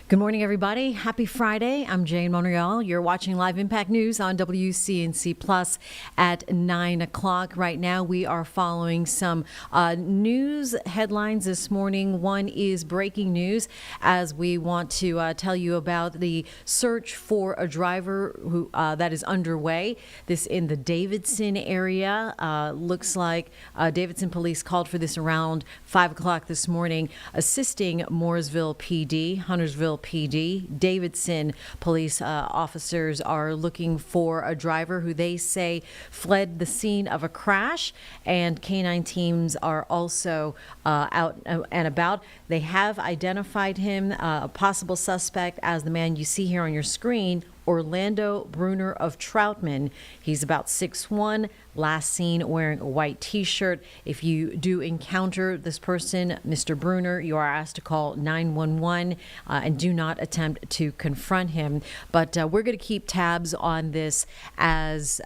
Good morning, everybody. Happy Friday. I'm Jane Monreal. You're watching Live Impact News on WCNC Plus at 9 o'clock. Right now, we are following some news headlines this morning. One is breaking news as we want to tell you about the search for a driver who that is underway. This in the Davidson area. Looks like Davidson police called for this around 5 o'clock this morning, assisting Mooresville PD, Huntersville PD. Davidson police officers are looking for a driver who they say fled the scene of a crash, and canine teams are also out and about. They have identified him, a possible suspect, as the man you see here on your screen, Orlando Bruner of Troutman. He's about 6'1", last seen wearing a white T-shirt. If you do encounter this person, Mr. Bruner, you are asked to call 911 and do not attempt to confront him. But we're going to keep tabs on this as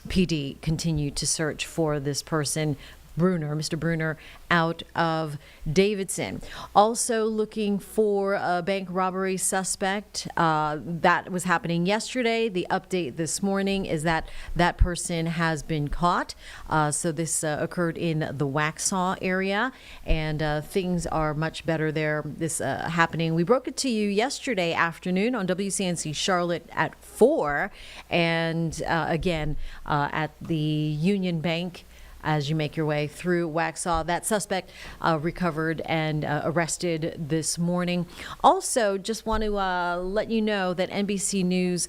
PD continue to search for this person, Bruner, Mr. Bruner, out of Davidson. Also looking for a bank robbery suspect. That was happening yesterday. The update this morning is that that person has been caught. So this occurred in the Waxhaw area, and things are much better there. This happening. We broke it to you yesterday afternoon on WCNC Charlotte at 4, and again at the Union Bank as you make your way through Waxhaw. That suspect recovered and arrested this morning. Also, just want to let you know that NBC News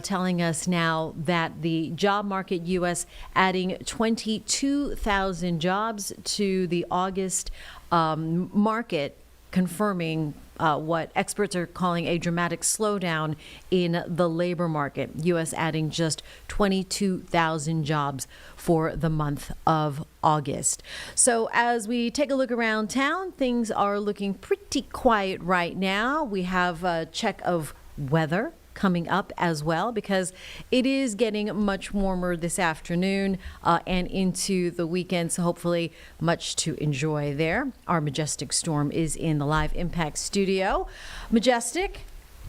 telling us now that the job market U.S. adding 22,000 jobs to the August market, confirming what experts are calling a dramatic slowdown in the labor market. U.S. adding just 22,000 jobs for the month of August. So as we take a look around town, things are looking pretty quiet right now. We have a check of weather coming up as well, because it is getting much warmer this afternoon and into the weekend, so hopefully much to enjoy there. Our Majestic Storm is in the Live Impact studio. Majestic,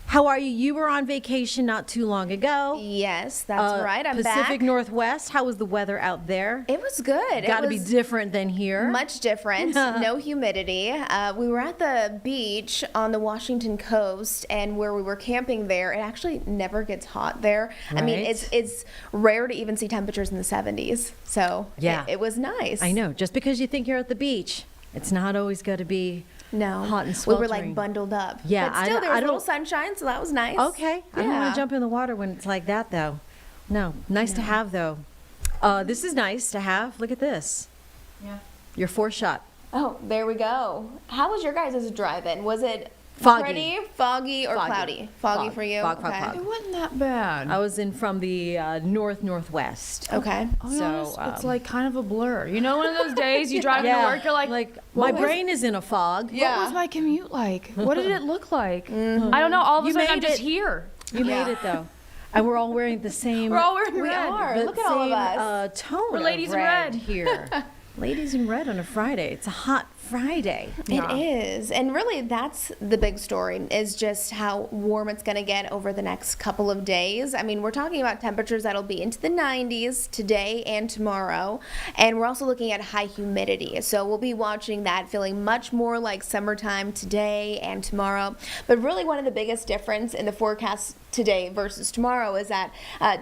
how are you? You were on vacation not too long ago. Yes, that's right. I'm back. Pacific Northwest. How was the weather out there? It was good. Got to be different than here. Much different. No humidity. We were at the beach on the Washington coast, and where we were camping there, it actually never gets hot there. Right. I mean, it's rare to even see temperatures in the 70s. So yeah, it was nice. I know. Just because you think you're at the beach, it's not always going to be hot and sweltering. We were like bundled up. Yeah, but still, there was a little sunshine, so that was nice. Okay. Yeah. I don't want to jump in the water when it's like that, though. No. Nice to have, though. This is nice to have. Look at this. Yeah. Your 4-shot. Oh, there we go. How was your guys' drive-in? Was it Foggy. pretty, foggy, or cloudy? Foggy for you? Fog. It wasn't that bad. I was in from the northwest. Okay. Oh, So, yeah, it's like kind of a blur. You know, one of those days you drive into work, you're like my what was- brain is in a fog. Yeah. What was my commute like? What did it look like? I don't know. All of a You sudden, I'm made just it. here. You made it, though. And we're all wearing the same. We're all wearing We red. are. the Look at all of us. Tone. We're of ladies in red red. here. Ladies in red on a Friday. It's a hot Friday. It is. And really, that's the big story, is just how warm it's going to get over the next couple of days. I mean, we're talking about temperatures that'll be into the 90s today and tomorrow. And we're also looking at high humidity. So we'll be watching that, feeling much more like summertime today and tomorrow. But really, one of the biggest difference in the forecast today versus tomorrow is that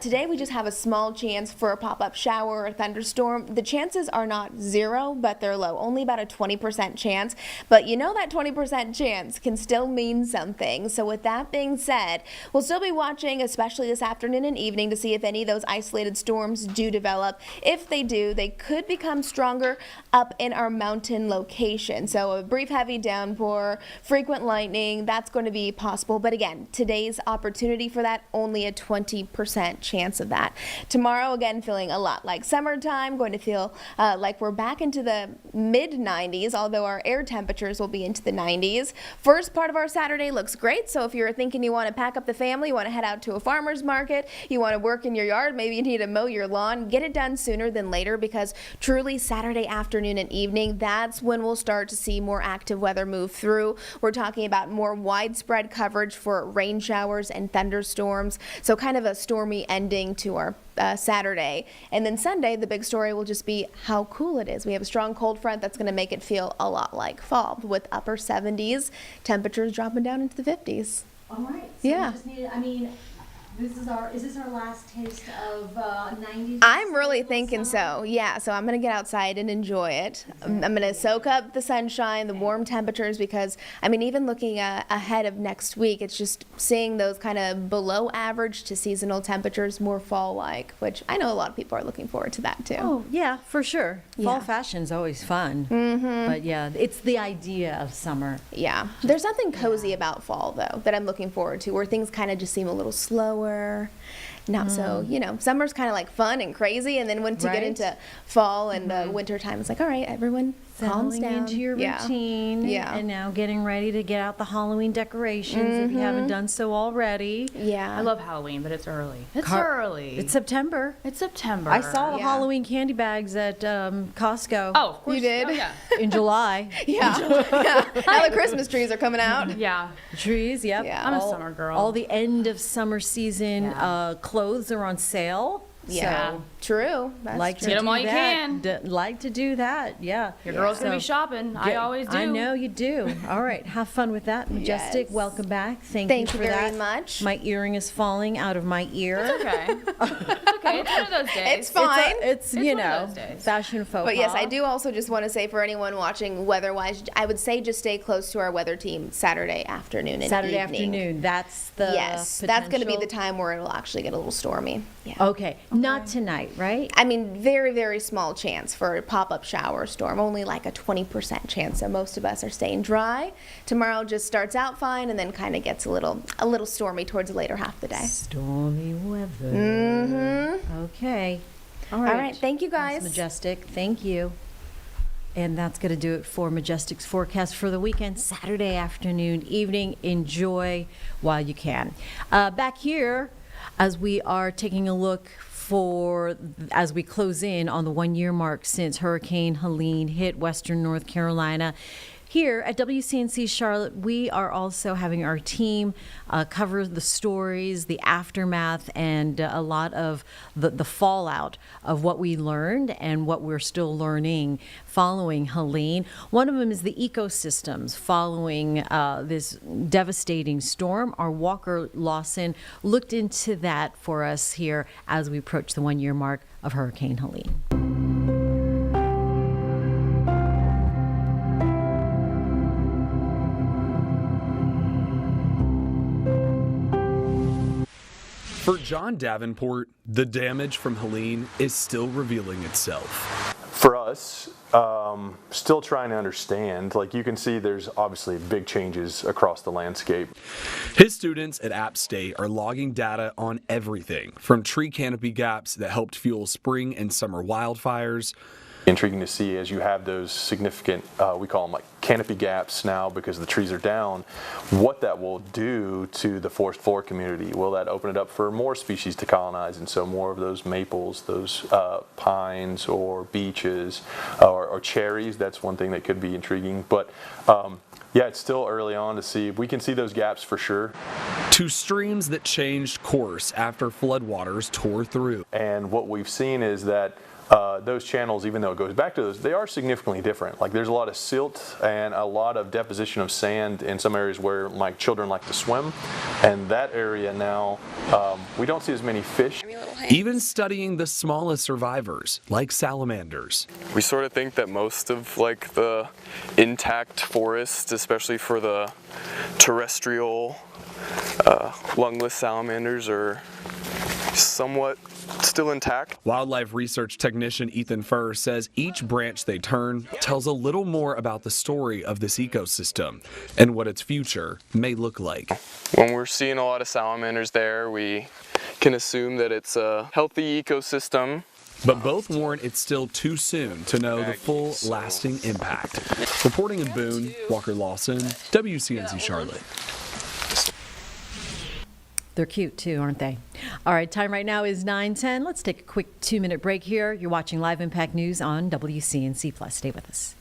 today we just have a small chance for a pop-up shower or thunderstorm. The chances are not zero, but they're low, only about a 20% chance. But you know that 20% chance can still mean something. So with that being said, we'll still be watching, especially this afternoon and evening, to see if any of those isolated storms do develop. If they do, they could become stronger up in our mountain location. So a brief heavy downpour, frequent lightning, that's going to be possible. But again, today's opportunity for that, only a 20% chance of that. Tomorrow, again, feeling a lot like summertime, going to feel like we're back into the mid-90s, although our air temperatures will be into the 90s. First part of our Saturday looks great, so if you're thinking you want to pack up the family, you want to head out to a farmer's market, you want to work in your yard, maybe you need to mow your lawn, get it done sooner than later, because truly Saturday afternoon and evening, that's when we'll start to see more active weather move through. We're talking about more widespread coverage for rain showers and thunderstorms, so kind of a stormy ending to our Saturday. And then Sunday, the big story will just be how cool it is. We have a strong cold front that's going to make it feel a lot like fall, with upper 70s, temperatures dropping down into the 50s. All right. So yeah. Is this our last taste of 90s? I'm really thinking so. Yeah, so I'm going to get outside and enjoy it. I'm going to soak up the sunshine, the warm temperatures, because, I mean, even looking ahead of next week, it's just seeing those kind of below average to seasonal temperatures, more fall-like, which I know a lot of people are looking forward to that, too. Oh, yeah, for sure. Fall Yeah. fashion's always fun. Mm-hmm. But yeah, it's the idea of summer. Yeah. There's something cozy about fall, though, that I'm looking forward to, where things kind of just seem a little slower. Not so, summer's kind of like fun and crazy, and then once you get Right. into fall and the winter time, it's like, all right, everyone calms Settling down. into your routine. Yeah. And now getting ready to get out the Halloween decorations if you haven't done so already. Yeah. I love Halloween, but it's early. It's Car- early. It's September. It's September. I saw the Yeah. Halloween candy bags at Costco Oh, of course. You did? Oh, yeah. in July. Yeah. Now the Christmas trees are coming out. Yeah. Trees, yep. Yeah. I'm a summer girl. All the end of summer season Yeah. clothes are on sale. Yeah. So True. That's Like true. to Get 'em do while you that. can. Like to do that. Yeah. Your girl's going to be shopping. I always do. I know you do. All right. Have fun with that. Majestic, Yes. welcome back. Thank Thank you you for very that. much. My earring is falling out of my ear. It's okay. It's okay. It's one of those days. It's fine. It's It's you one of know, those days. fashion faux But yes, pas. I do also just want to say for anyone watching weather-wise, I would say just stay close to our weather team Saturday afternoon and Saturday evening. afternoon. That's the Yes, that's going to be the potential- time where it'll actually get a little stormy. Yeah. Okay. Not tonight, right? I mean, very, very small chance for a pop-up shower storm, only like a 20% chance. So most of us are staying dry. Tomorrow just starts out fine and then kind of gets a little stormy towards the later half of the day. Stormy weather. Mm-hmm. Okay. All All right. right, thank you That's guys. Majestic. Thank you. And that's going to do it for Majestic's forecast for the weekend, Saturday afternoon, evening. Enjoy while you can. Back here, as we are taking a look as we close in on the 1 year mark since Hurricane Helene hit Western North Carolina. Here at WCNC Charlotte, we are also having our team cover the stories, the aftermath, and a lot of the fallout of what we learned and what we're still learning following Helene. One of them is the ecosystems following this devastating storm. Our Walker Lawson looked into that for us here as we approach the 1 year mark of Hurricane Helene. For John Davenport, the damage from Helene is still revealing itself. For us, still trying to understand. Like you can see, there's obviously big changes across the landscape. His students at App State are logging data on everything from tree canopy gaps that helped fuel spring and summer wildfires. Intriguing to see as you have those significant, we call them like canopy gaps now because the trees are down, what that will do to the forest floor community. Will that open it up for more species to colonize? And so more of those maples, those pines or beeches or cherries, that's one thing that could be intriguing. But yeah, it's still early on to see. We can see those gaps for sure. To streams that changed course after floodwaters tore through. And what we've seen is that those channels, even though it goes back to those, they are significantly different. Like there's a lot of silt and a lot of deposition of sand in some areas where my children like to swim. And that area now, we don't see as many fish. Even studying the smallest survivors, like salamanders. We sort of think that most of like the intact forest, especially for the terrestrial lungless salamanders, are somewhat still intact. Wildlife research technician Ethan Furr says each branch they turn tells a little more about the story of this ecosystem and what its future may look like. When we're seeing a lot of salamanders there, we can assume that it's a healthy ecosystem. But both warn it's still too soon to know the full lasting impact. Reporting in Boone, Walker Lawson, WCNC Charlotte. They're cute too, aren't they? All right, time right now is 9:10. Let's take a quick 2-minute break here. You're watching Live Impact News on WCNC Plus. Stay with us.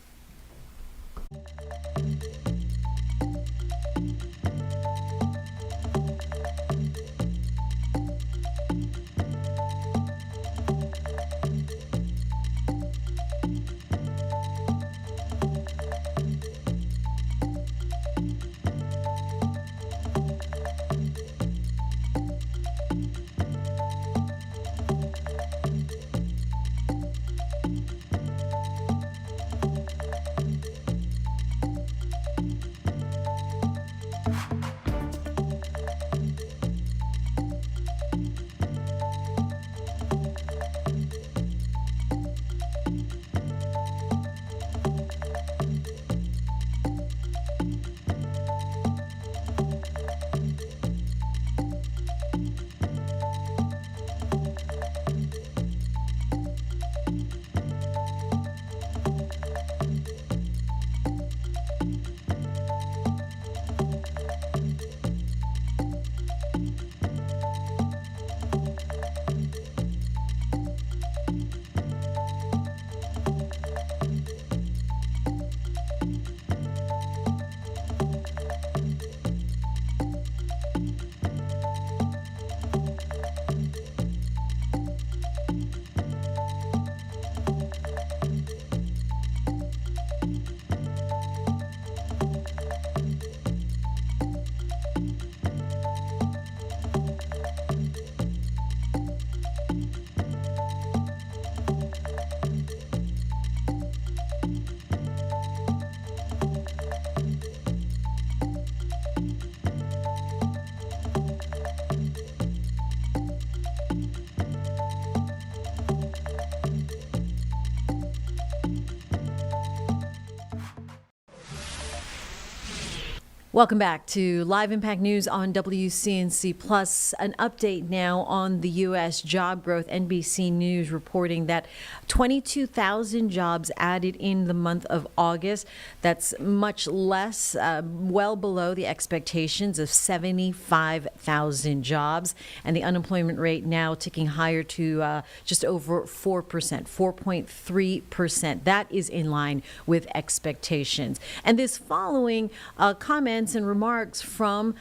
Welcome back to Live Impact News on WCNC Plus. An update now on the U.S. job growth. NBC News reporting that 22,000 jobs added in the month of August. That's much less, well below the expectations of 75,000 jobs. And the unemployment rate now ticking higher to just over 4%, 4.3%. That is in line with expectations. And this following comments and remarks from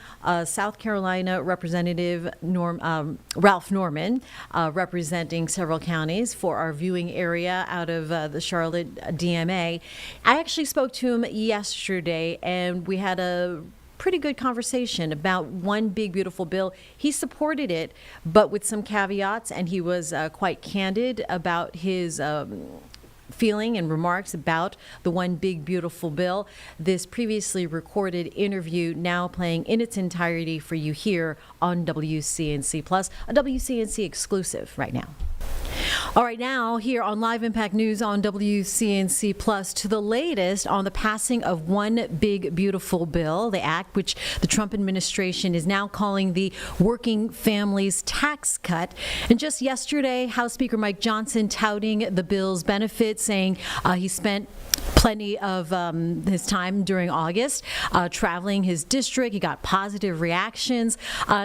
South Carolina Representative Ralph Norman, representing several counties for our viewing area out of the Charlotte DMA. I actually spoke to him yesterday, and we had a pretty good conversation about one big beautiful bill. He supported it, but with some caveats, and he was quite candid about his feeling and remarks about the one big beautiful bill. This previously recorded interview now playing in its entirety for you here on WCNC Plus, a WCNC exclusive right now. All right, now here on Live Impact News on WCNC Plus, to the latest on the passing of One Big Beautiful Bill, the act which the Trump administration is now calling the Working Families Tax Cut. And just yesterday, House Speaker Mike Johnson touting the bill's benefits, saying he spent plenty of his time during August traveling his district. He got positive reactions.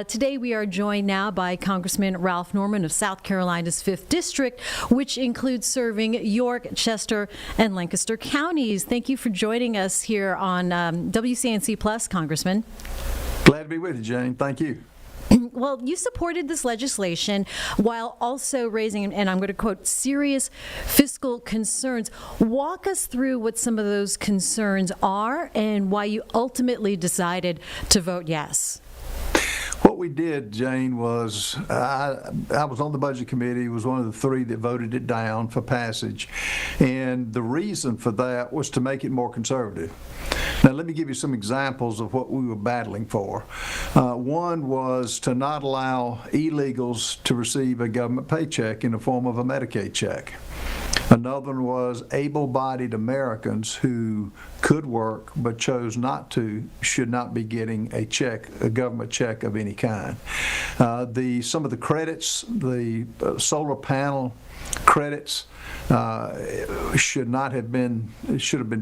Today we are joined now by Congressman Ralph Norman of South Carolina's 5th District, which includes serving York, Chester, and Lancaster counties. Thank you for joining us here on WCNC Plus, Congressman. Glad to be with you, Jane. Thank you. Well, you supported this legislation while also raising, and I'm going to quote, serious fiscal concerns. Walk us through what some of those concerns are and why you ultimately decided to vote yes. What we did, Jane, was I was on the Budget Committee, was one of the 3 that voted it down for passage, and the reason for that was to make it more conservative. Now, let me give you some examples of what we were battling for. One was to not allow illegals to receive a government paycheck in the form of a Medicaid check. Another one was able-bodied Americans who could work but chose not to should not be getting a check, a government check of any kind. Some of the credits, the solar panel credits should have been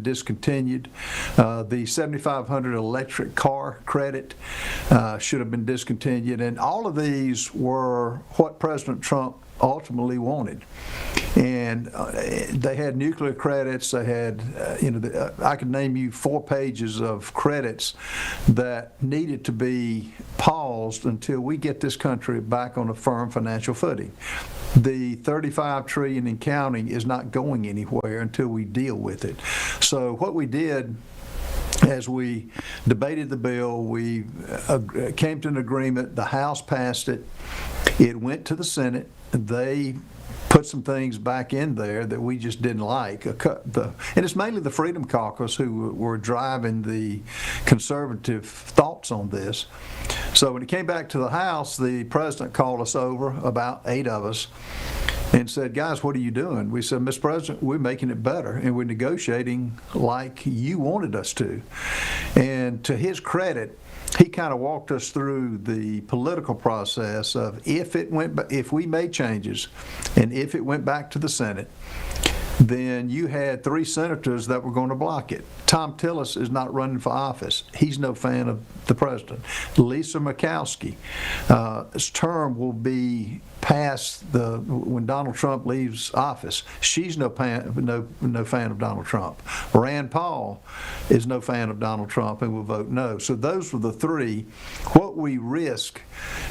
discontinued. The 7,500 electric car credit should have been discontinued, and all of these were what President Trump ultimately wanted. And they had nuclear credits. They had, I could name you 4 pages of credits that needed to be paused until we get this country back on a firm financial footing. The $35 trillion in counting is not going anywhere until we deal with it. So what we did, as we debated the bill, we came to an agreement. The House passed it. It went to the Senate. They put some things back in there that we just didn't like. And it's mainly the Freedom Caucus who were driving the conservative thoughts on this. So when it came back to the House, the president called us over, about 8 of us, and said, guys, what are you doing? We said, Mr. President, we're making it better, and we're negotiating like you wanted us to. And to his credit, he kind of walked us through the political process of if we made changes and if it went back to the Senate, then you had 3 senators that were going to block it. Tom Tillis is not running for office. He's no fan of the president. Lisa Murkowski's term will be past when Donald Trump leaves office. She's no fan of Donald Trump. Rand Paul is no fan of Donald Trump and will vote no. So those were the 3. What we risked,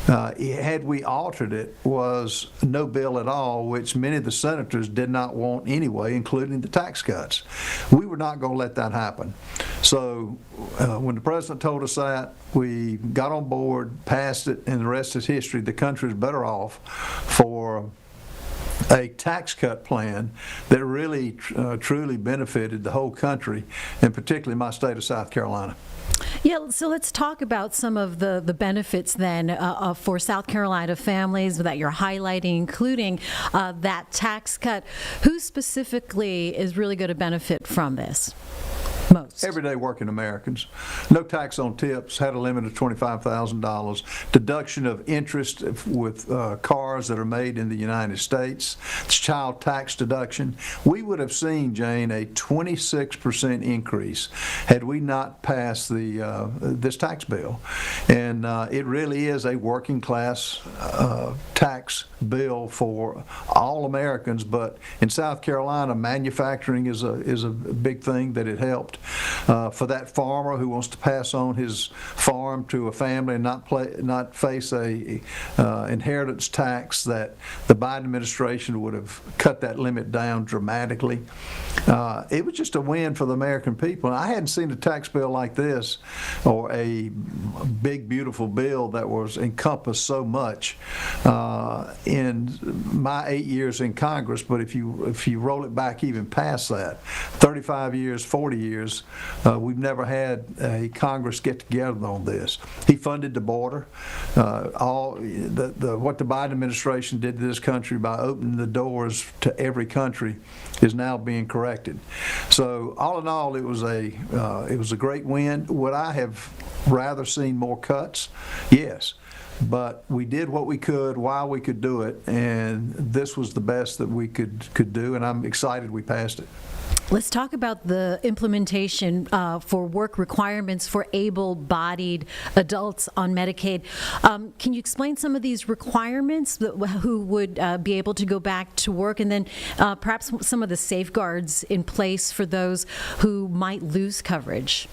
had we altered it, was no bill at all, which many of the senators did not want anyway, including the tax cuts. We were not going to let that happen. So when the president told us that, we got on board, passed it, and the rest is history. The country is better off for a tax cut plan that really truly benefited the whole country, and particularly my state of South Carolina. Yeah, so let's talk about some of the benefits then for South Carolina families that you're highlighting, including that tax cut. Who specifically is really going to benefit from this? Most. Everyday working Americans. No tax on tips, had a limit of $25,000. Deduction of interest with cars that are made in the United States. It's child tax deduction. We would have seen, Jane, a 26% increase had we not passed this tax bill. And it really is a working class tax bill for all Americans, but in South Carolina, manufacturing is a big thing that it helped. For that farmer who wants to pass on his farm to a family and not face a inheritance tax, that the Biden administration would have cut that limit down dramatically. It was just a win for the American people. I hadn't seen a tax bill like this, or a big, beautiful bill that was encompassed so much in my 8 years in Congress. But if you roll it back even past that, 35 years, 40 years, we've never had a Congress get together on this. He funded the border. What the Biden administration did to this country by opening the doors to every country is now being corrected. So all in all, it was a great win. Would I have rather seen more cuts? Yes. But we did what we could while we could do it, and this was the best that we could do, and I'm excited we passed it. Let's talk about the implementation for work requirements for able-bodied adults on Medicaid. Can you explain some of these requirements, who would be able to go back to work, and then perhaps some of the safeguards in place for those who might lose coverage?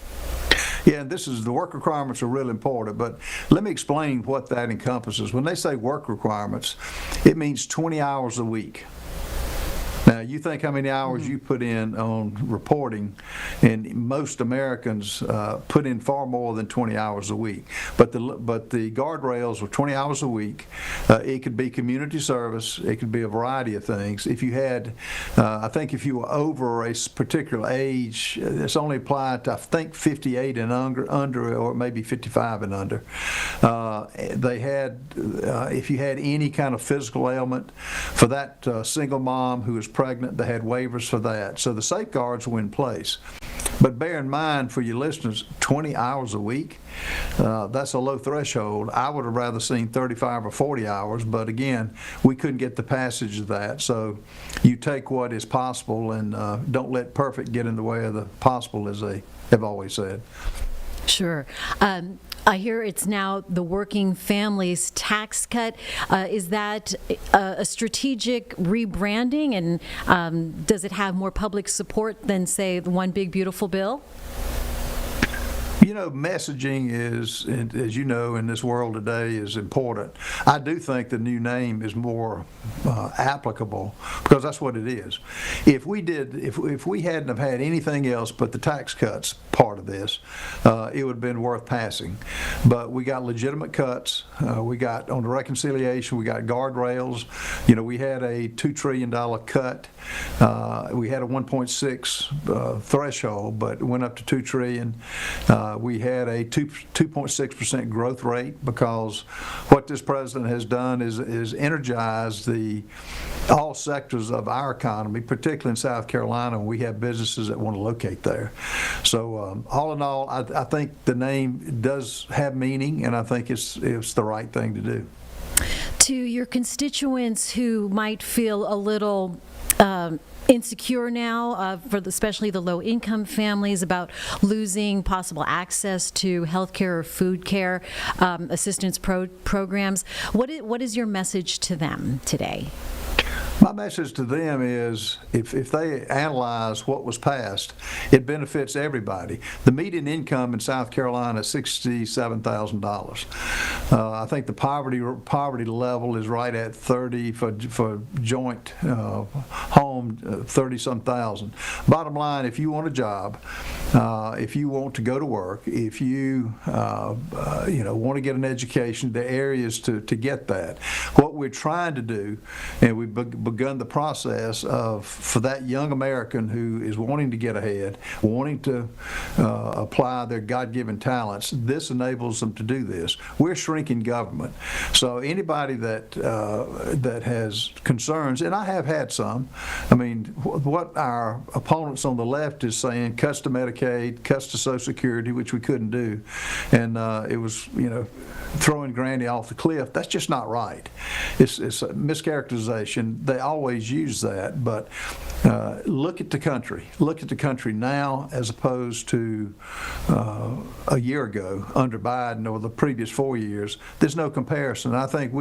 Yeah, the work requirements are real important, but let me explain what that encompasses. When they say work requirements, it means 20 hours a week. Now, you think how many hours you put in on reporting, and most Americans put in far more than 20 hours a week. But the guardrails were 20 hours a week. It could be community service. It could be a variety of things. If you had, I think if you were over a particular age, it's only applied to, I think, 58 and under, or maybe 55 and under. They had, if you had any kind of physical ailment, for that single mom who was pregnant, they had waivers for that. So the safeguards were in place. But bear in mind, for your listeners, 20 hours a week, that's a low threshold. I would have rather seen 35 or 40 hours, but again, we couldn't get the passage of that. So you take what is possible, and don't let perfect get in the way of the possible, as they have always said. Sure. I hear it's now the working families tax cut. Is that a strategic rebranding, and does it have more public support than, say, the One Big Beautiful Bill? You know, messaging is, as you know, in this world today, is important. I do think the new name is more applicable, because that's what it is. If we hadn't have had anything else but the tax cuts part of this, it would have been worth passing. But we got legitimate cuts. We got, on the reconciliation, we got guardrails. You know, we had a $2 trillion cut. We had a 1.6 threshold, but it went up to $2 trillion. We had a 2.6% growth rate, because what this president has done is energized all sectors of our economy, particularly in South Carolina, and we have businesses that want to locate there. So all in all, I think the name does have meaning, and I think it's the right thing to do. To your constituents who might feel a little insecure now, especially the low-income families, about losing possible access to health care or food care assistance programs, what is your message to them today? My message to them is, if they analyze what was passed, it benefits everybody. The median income in South Carolina is $67,000. I think the poverty level is right at 30 for joint home, 30-some thousand. Bottom line, if you want a job, if you want to go to work, if you want to get an education, the areas to get that. What we're trying to do, and we've begun the process for that young American who is wanting to get ahead, wanting to apply their God-given talents, this enables them to do this. We're shrinking government. So anybody that has concerns, and I have had some, I mean, what our opponents on the left is saying, cuts to Medicaid, cuts to Social Security, which we couldn't do, and it was, throwing Granny off the cliff. That's just not right. It's a mischaracterization. They always use that, but look at the country. Look at the country now as opposed to a year ago under Biden or the previous 4 years. There's no comparison. I think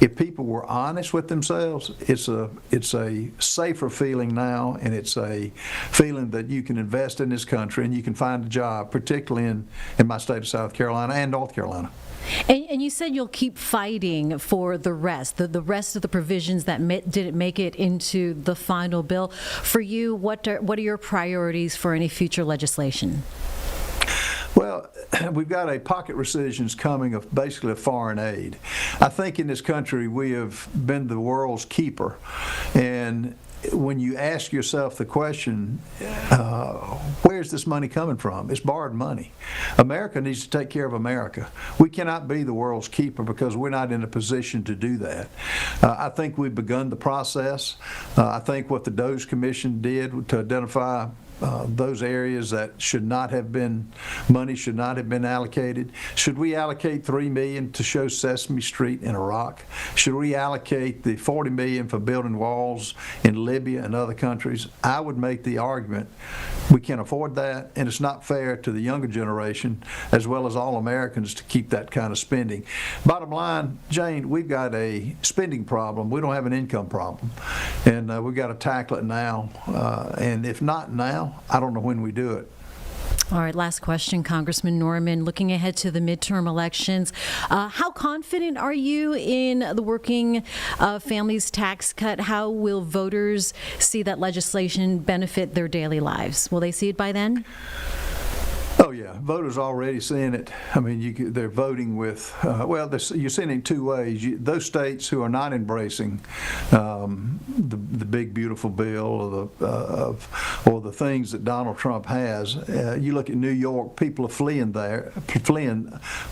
if people were honest with themselves, it's a safer feeling now, and it's a feeling that you can invest in this country and you can find a job, particularly in my state of South Carolina and North Carolina. And you said you'll keep fighting for the rest of the provisions that didn't make it into the final bill. For you, what are your priorities for any future legislation? Well, we've got a pocket rescissions coming of basically a foreign aid. I think in this country we have been the world's keeper, and when you ask yourself the question, where's this money coming from? It's borrowed money. America needs to take care of America. We cannot be the world's keeper because we're not in a position to do that. I think we've begun the process. I think what the DOGE Commission did to identify those areas that money should not have been allocated. Should we allocate $3 million to show Sesame Street in Iraq? Should we allocate the $40 million for building walls in Libya and other countries? I would make the argument we can't afford that, and it's not fair to the younger generation as well as all Americans to keep that kind of spending. Bottom line, Jane, we've got a spending problem. We don't have an income problem, and we've got to tackle it now. And if not now, I don't know when we do it. All right, last question, Congressman Norman. Looking ahead to the midterm elections, how confident are you in the working families tax cut? How will voters see that legislation benefit their daily lives? Will they see it by then? Oh, yeah. Voters are already seeing it. I mean, they're voting with, you're seeing it in two ways. Those states who are not embracing the big, beautiful bill or the things that Donald Trump has, you look at New York, people are fleeing,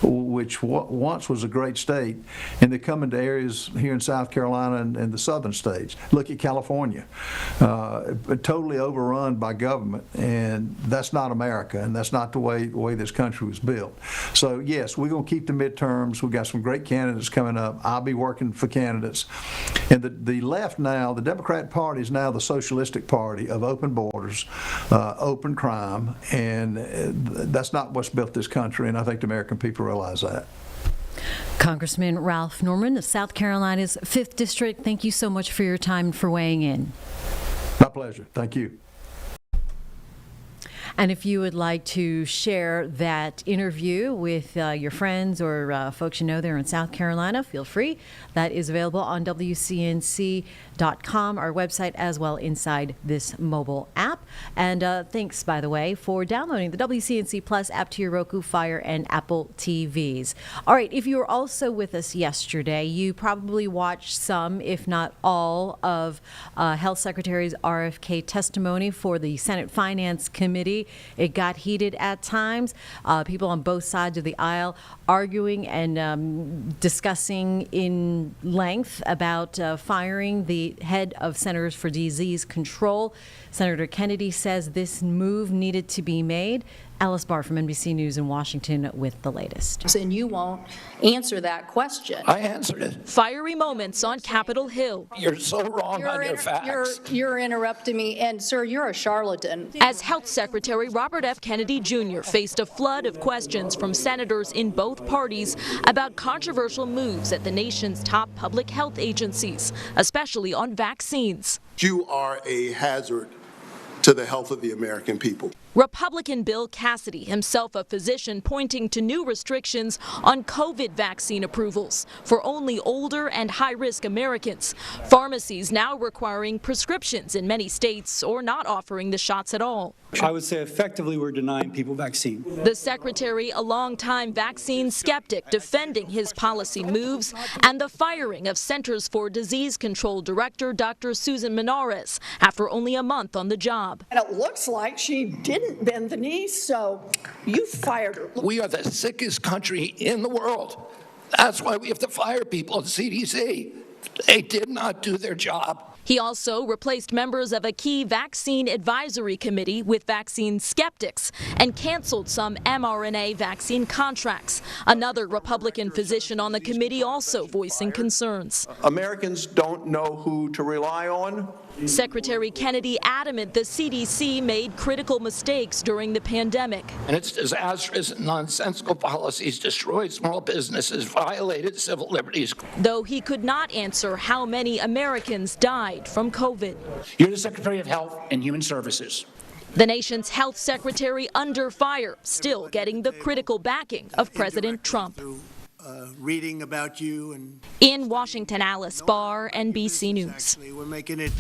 which once was a great state, and they're coming to areas here in South Carolina and the southern states. Look at California, totally overrun by government, and that's not America, and that's not the way this country was built. So yes, we're going to keep the midterms. We've got some great candidates coming up. I'll be working for candidates. And the left now, the Democrat Party is now the socialistic party of open borders, open crime, and that's not what's built this country, and I think the American people realize that. Congressman Ralph Norman of South Carolina's 5th District, thank you so much for your time and for weighing in. My pleasure. Thank you. And if you would like to share that interview with your friends or folks you know there in South Carolina, feel free. That is available on WCNC.com, our website, as well inside this mobile app. And thanks, by the way, for downloading the WCNC Plus app to your Roku, Fire, and Apple TVs. All right, if you were also with us yesterday, you probably watched some, if not all, of Health Secretary's RFK testimony for the Senate Finance Committee. It got heated at times. People on both sides of the aisle arguing and discussing in length about firing the head of Centers for Disease Control. Senator Kennedy says this move needed to be made. Alice Barr from NBC News in Washington with the latest. And you won't answer that question. I answered it. Fiery moments on Capitol Hill. You're so wrong on your facts. You're interrupting me, and sir, you're a charlatan. As Health Secretary Robert F. Kennedy Jr. faced a flood of questions from senators in both parties about controversial moves at the nation's top public health agencies, especially on vaccines. You are a hazard to the health of the American people. Republican Bill Cassidy, himself a physician, pointing to new restrictions on COVID vaccine approvals for only older and high-risk Americans. Pharmacies now requiring prescriptions in many states or not offering the shots at all. I would say effectively we're denying people vaccine. The secretary, a longtime vaccine skeptic, defending his policy moves and the firing of Centers for Disease Control Director Dr. Susan Menares after only a month on the job. And it looks like she didn't bend the knee, so you fired her. We are the sickest country in the world. That's why we have to fire people at CDC. They did not do their job. He also replaced members of a key vaccine advisory committee with vaccine skeptics and canceled some mRNA vaccine contracts. Another Republican physician on the committee also voicing concerns. Americans don't know who to rely on. Secretary Kennedy adamant the CDC made critical mistakes during the pandemic. And its disastrous and nonsensical policies destroyed small businesses, violated civil liberties. Though he could not answer how many Americans died from COVID. You're the Secretary of Health and Human Services. The nation's health secretary under fire, still getting the critical backing of President Trump. Reading about you and in Washington, Alice Barr, NBC News. We're making it.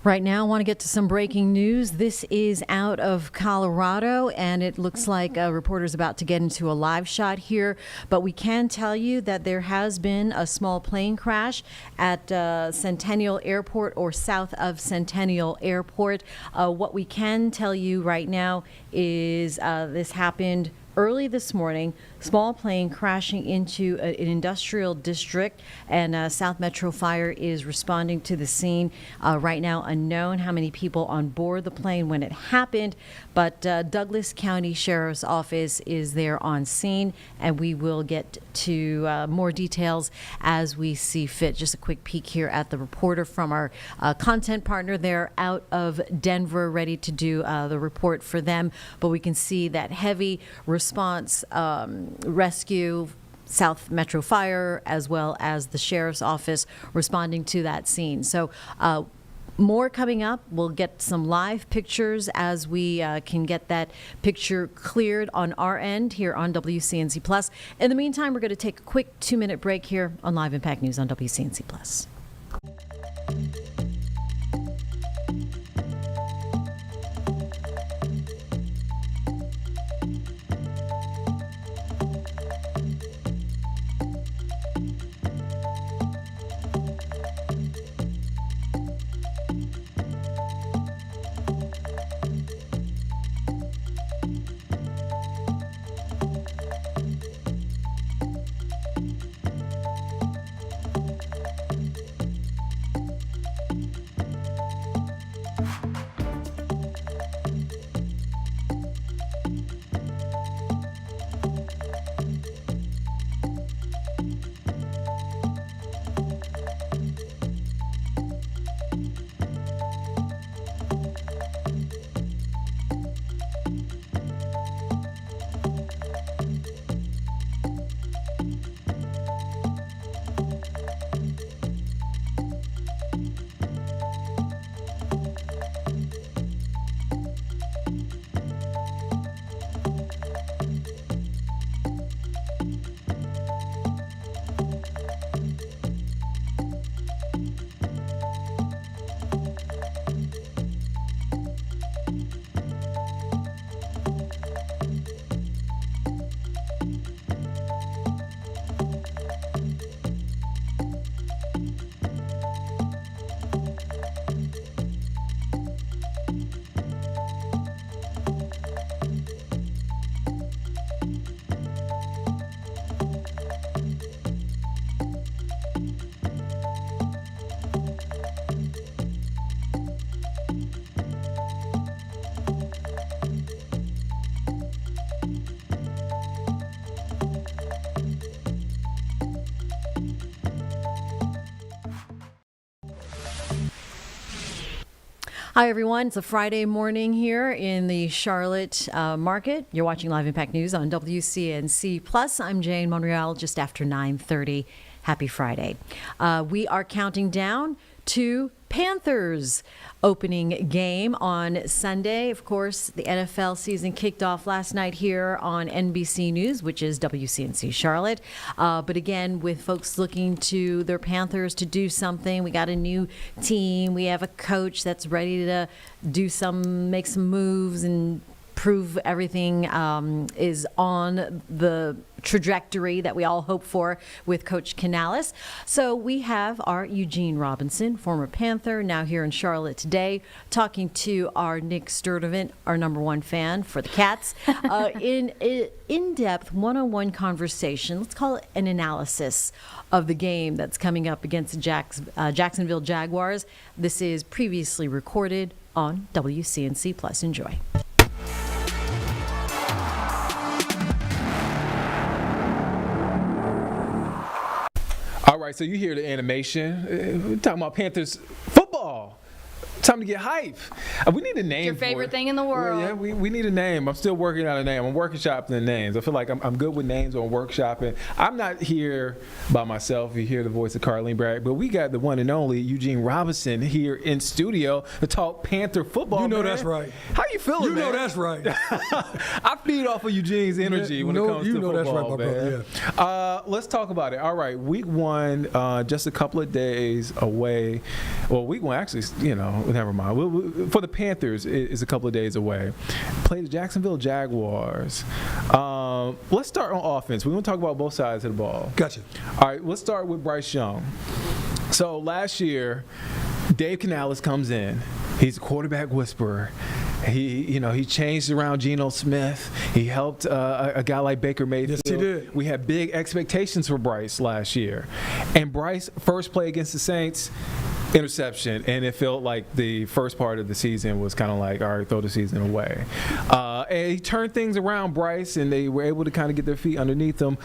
Right now, I want to get to some breaking news. This is out of Colorado, and it looks like a reporter's about to get into a live shot here. But we can tell you that there has been a small plane crash at Centennial Airport or south of Centennial Airport. What we can tell you right now is this happened early this morning. Small plane crashing into an industrial district, and South Metro Fire is responding to the scene. Right now, unknown how many people on board the plane when it happened, but Douglas County Sheriff's Office is there on scene, and we will get to more details as we see fit. Just a quick peek here at the reporter from our content partner there out of Denver, ready to do the report for them. But we can see that heavy response rescue, South Metro Fire, as well as the Sheriff's Office responding to that scene. So more coming up. We'll get some live pictures as we can get that picture cleared on our end here on WCNC Plus. In the meantime, we're going to take a quick 2-minute break here on Live Impact News on WCNC Plus. Hi, everyone. It's a Friday morning here in the Charlotte market. You're watching Live Impact News on WCNC Plus. I'm Jane Monreal, just after 9:30. Happy Friday. We are counting down to Panthers opening game on Sunday. Of course, the NFL season kicked off last night here on NBC News, which is WCNC Charlotte. But again, with folks looking to their Panthers to do something, we got a new team. We have a coach that's ready to make some moves and prove everything is on the trajectory that we all hope for with Coach Canales. So we have our Eugene Robinson, former Panther, now here in Charlotte today, talking to our Nick Sturdivant, our number one fan for the Cats, in-depth one-on-one conversation. Let's call it an analysis of the game that's coming up against the Jacksonville Jaguars. This is previously recorded on WCNC Plus. Enjoy. All right, so you hear the animation. We're talking about Panthers football. Time to get hype. We need a name. Your favorite thing in the world. Well, yeah, we need a name. I'm still working out a name. I'm workshopping the names. I feel like I'm good with names on workshopping. I'm not here by myself. You hear the voice of Carlene Bragg, but we got the one and only Eugene Robinson here in studio to talk Panther football. You know man. that's right. How you feeling, You man? know that's right. I feed off of Eugene's energy when it comes to football, that's right, my man. brother. Let's talk about it. All right, week one, just a couple of days away. Well, week one, actually, never mind. For the Panthers, is a couple of days away. Play the Jacksonville Jaguars. Let's start on offense. We want to talk about both sides of the ball. Gotcha. All right, let's start with Bryce Young. So last year, Dave Canales comes in. He's a quarterback whisperer. He changed around Geno Smith. He helped a guy like Baker Mayfield. Yes, he did. We had big expectations for Bryce last year. And Bryce, first play against the Saints, interception, and it felt like the first part of the season was kind of like, all right, throw the season away. And he turned things around, Bryce, and they were able to kind of get their feet underneath them.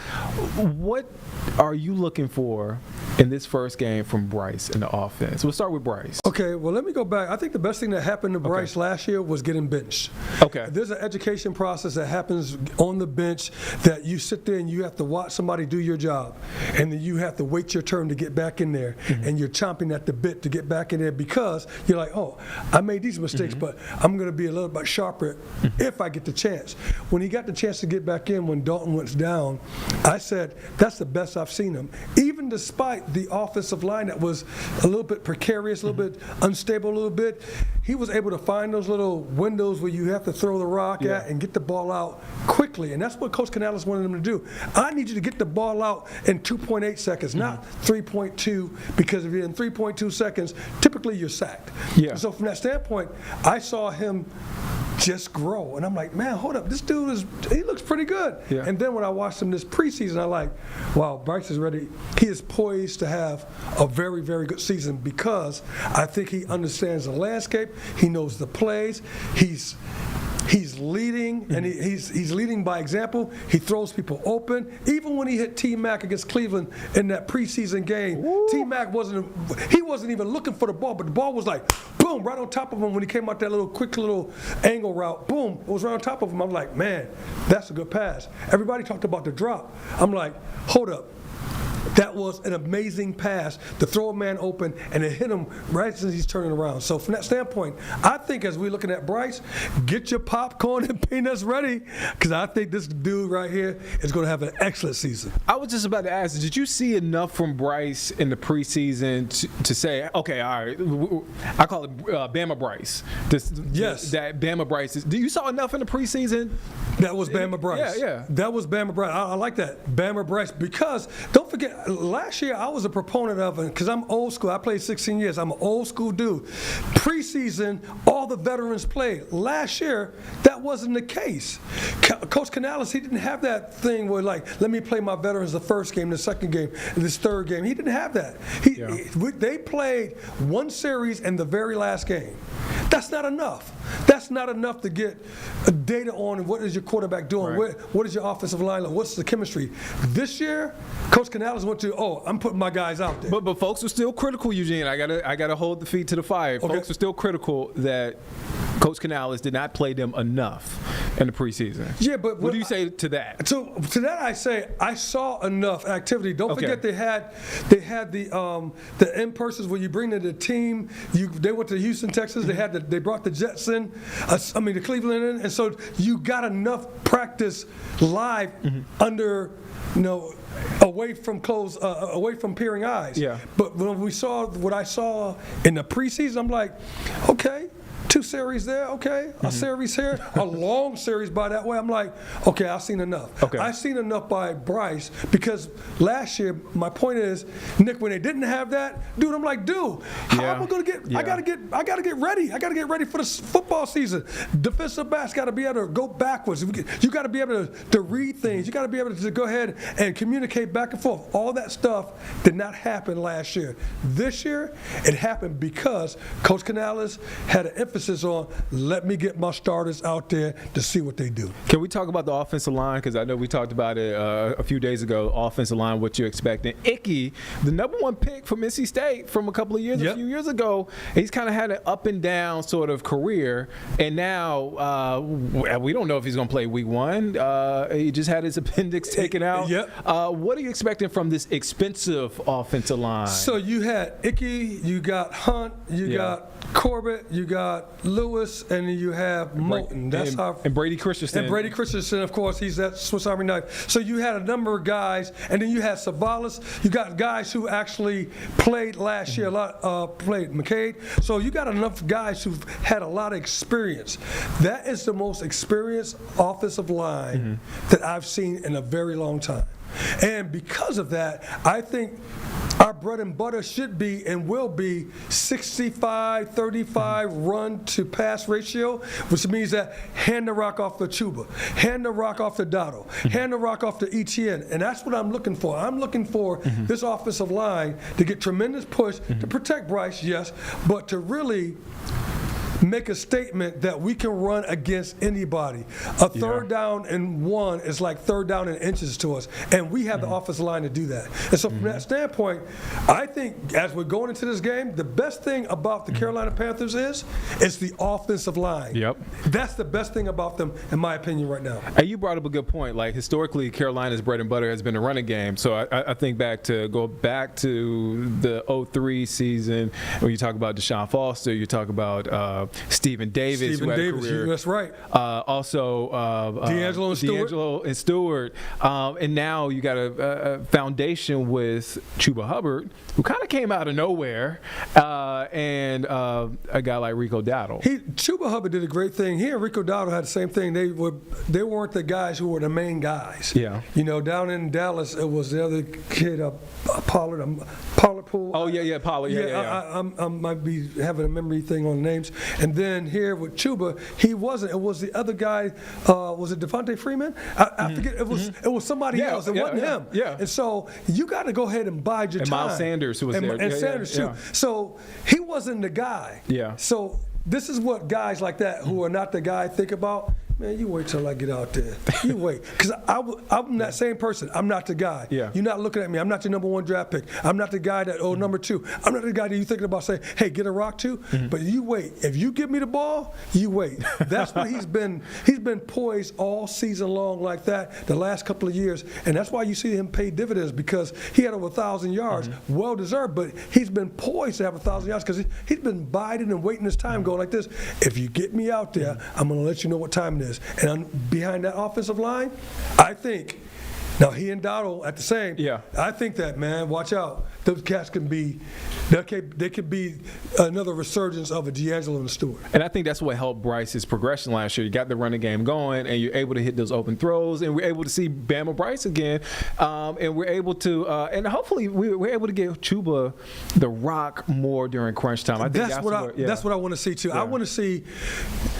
What are you looking for in this first game from Bryce in the offense? We'll start with Bryce. Okay, well, let me go back. I think the best thing that happened to Bryce last year was getting benched. Okay. There's an education process that happens on the bench that you sit there and you have to watch somebody do your job, and then you have to wait your turn to get back in there, and you're chomping at the bit to get back in there because you're like, oh, I made these mistakes, but I'm going to be a little bit sharper if I get the chance. When he got the chance to get back in when Dalton went down, I said, that's the best I've seen him. Even despite the offensive line that was a little bit precarious, a little bit unstable, a little bit, he was able to find those little windows where you have to throw the rock at and get the ball out quickly. And that's what Coach Canales wanted him to do. I need you to get the ball out in 2.8 seconds, not 3.2, because if you're in 3.2 seconds, typically you're sacked. Yeah. So from that standpoint, I saw him just grow. And I'm like, man, hold up. This dude he looks pretty good. Yeah. And then when I watched him this preseason, I'm like, wow, Bryce is ready. He is poised to have a very, very good season because I think he understands the landscape. He knows the plays. He's leading, and he's leading by example. He throws people open. Even when he hit T-Mac against Cleveland in that preseason game, T-Mac wasn't even looking for the ball, but the ball was like, boom, right on top of him when he came out that quick little angle route. Boom, it was right on top of him. I'm like, man, that's a good pass. Everybody talked about the drop. I'm like, hold up. That was an amazing pass to throw a man open and it hit him right as he's turning around. So from that standpoint, I think as we're looking at Bryce, get your popcorn and peanuts ready because I think this dude right here is going to have an excellent season. I was just about to ask, did you see enough from Bryce in the preseason to say, okay, all right, I call it Bama Bryce. Yes. That Bama Bryce. Do you saw enough in the preseason? That was Bama Bryce. Yeah. That was Bama Bryce. I like that. Bama Bryce because don't forget, last year I was a proponent of it because I'm old school. I played 16 years. I'm an old school dude. Preseason, all the veterans played. Last year, that wasn't the case. Coach Canales, he didn't have that thing where like, let me play my veterans the first game, the second game, this third game. He didn't have that. They played one series in the very last game. That's not enough. That's not enough to get data on what is your quarterback doing, right. what is your offensive line, what's the chemistry. This year, Coach Canales went to, I'm putting my guys out there. But folks are still critical, Eugene. I gotta hold the feet to the fire. Okay. Folks are still critical that Coach Canales did not play them enough in the preseason. Yeah, but what do you say to that? So to that I say I saw enough activity. Don't forget they had the in-persons where you bring in the team. They went to Houston, Texas. They brought the Jets in. The Cleveland in, and so you got enough practice live under. Away from peering eyes. Yeah. But when we saw what I saw in the preseason, I'm like, okay, 2 series there, okay, a series here, a long series by that way. I'm like, okay, I've seen enough. Okay. I've seen enough by Bryce because last year, my point is, Nick, when they didn't have that, dude, I'm like, dude, how am I going to get? Yeah. I gotta get ready. I gotta get ready for the football season. Defensive backs got to be able to go backwards. You got to be able to read things. You got to be able to go ahead and communicate back and forth. All that stuff did not happen last year. This year, it happened because Coach Canales had an emphasis on let me get my starters out there to see what they do. Can we talk about the offensive line? Because I know we talked about it a few days ago. Offensive line, what you're expecting. Icky, the #1 pick from NC State from a few years ago, he's kind of had an up and down sort of career, and now we don't know if he's going to play week 1. He just had his appendix taken out. What are you expecting from this expensive offensive line? So you had Icky, you got Hunt, you got Corbett, you got Lewis, and then you have Moulton. That's and Brady Christensen. And Brady Christensen, of course, he's that Swiss Army knife. So you had a number of guys, and then you had Savalas. You got guys who actually played last year, a lot played McCade. So you got enough guys who've had a lot of experience. That is the most experienced offensive line that I've seen in a very long time. And because of that, I think our bread and butter should be and will be 65-35 run to pass ratio, which means that hand the rock off to Chuba, hand the rock off to Dotto, hand the rock off to Etienne. And that's what I'm looking for. I'm looking for this offensive line to get tremendous push to protect Bryce, yes, but to really make a statement that we can run against anybody. A third down and 1 is like third down in inches to us, and we have the offensive line to do that. And so from that standpoint, I think as we're going into this game, the best thing about the Carolina Panthers is the offensive line. That's the best thing about them, in my opinion, right now. And you brought up a good point. Like, historically, Carolina's bread and butter has been the running game. So I think go back to the 2003 season, when you talk about Deshaun Foster, you talk about Stephen Davis, who had a career. That's right. Also, D'Angelo and Stewart. And now you got a foundation with Chuba Hubbard, who kind of came out of nowhere, and a guy like Rico Dowdle. Chuba Hubbard did a great thing. He and Rico Dowdle had the same thing. They weren't the guys who were the main guys. Yeah. You know, down in Dallas, it was the other kid, Pollard Pool. Oh, yeah, Pollard. Yeah. I might be having a memory thing on names. And then here with Chuba, he wasn't. It was the other guy. Was it Devontae Freeman? I forget. It was somebody else. It wasn't him. Yeah. And so you got to go ahead and bide your time. And Miles Sanders, who was there. And Sanders, too. So he wasn't the guy. Yeah. So this is what guys like that who are not the guy think about. Man, you wait till I get out there. You wait. Because I'm that same person. I'm not the guy. Yeah. You're not looking at me. I'm not your #1 draft pick. I'm not the guy that, number 2. I'm not the guy that you're thinking about saying, hey, get a rock to. But you wait. If you give me the ball, you wait. That's what he's been poised all season long like that the last couple of years. And that's why you see him pay dividends, because he had over 1,000 yards. Well deserved, but he's been poised to have 1,000 yards because he's been biding and waiting his time going like this. If you get me out there, I'm going to let you know what time it is. And behind that offensive line, I think, now he and Dowdle at the same, I think that, man, watch out. Those cats can be, they could be another resurgence of a D'Angelo and a Stewart. And I think that's what helped Bryce's progression last year. You got the running game going, and you're able to hit those open throws, and we're able to see Bama Bryce again, and we're able to, and hopefully we're able to get Chuba the rock more during crunch time. I think that's what I want to see too. I want to see.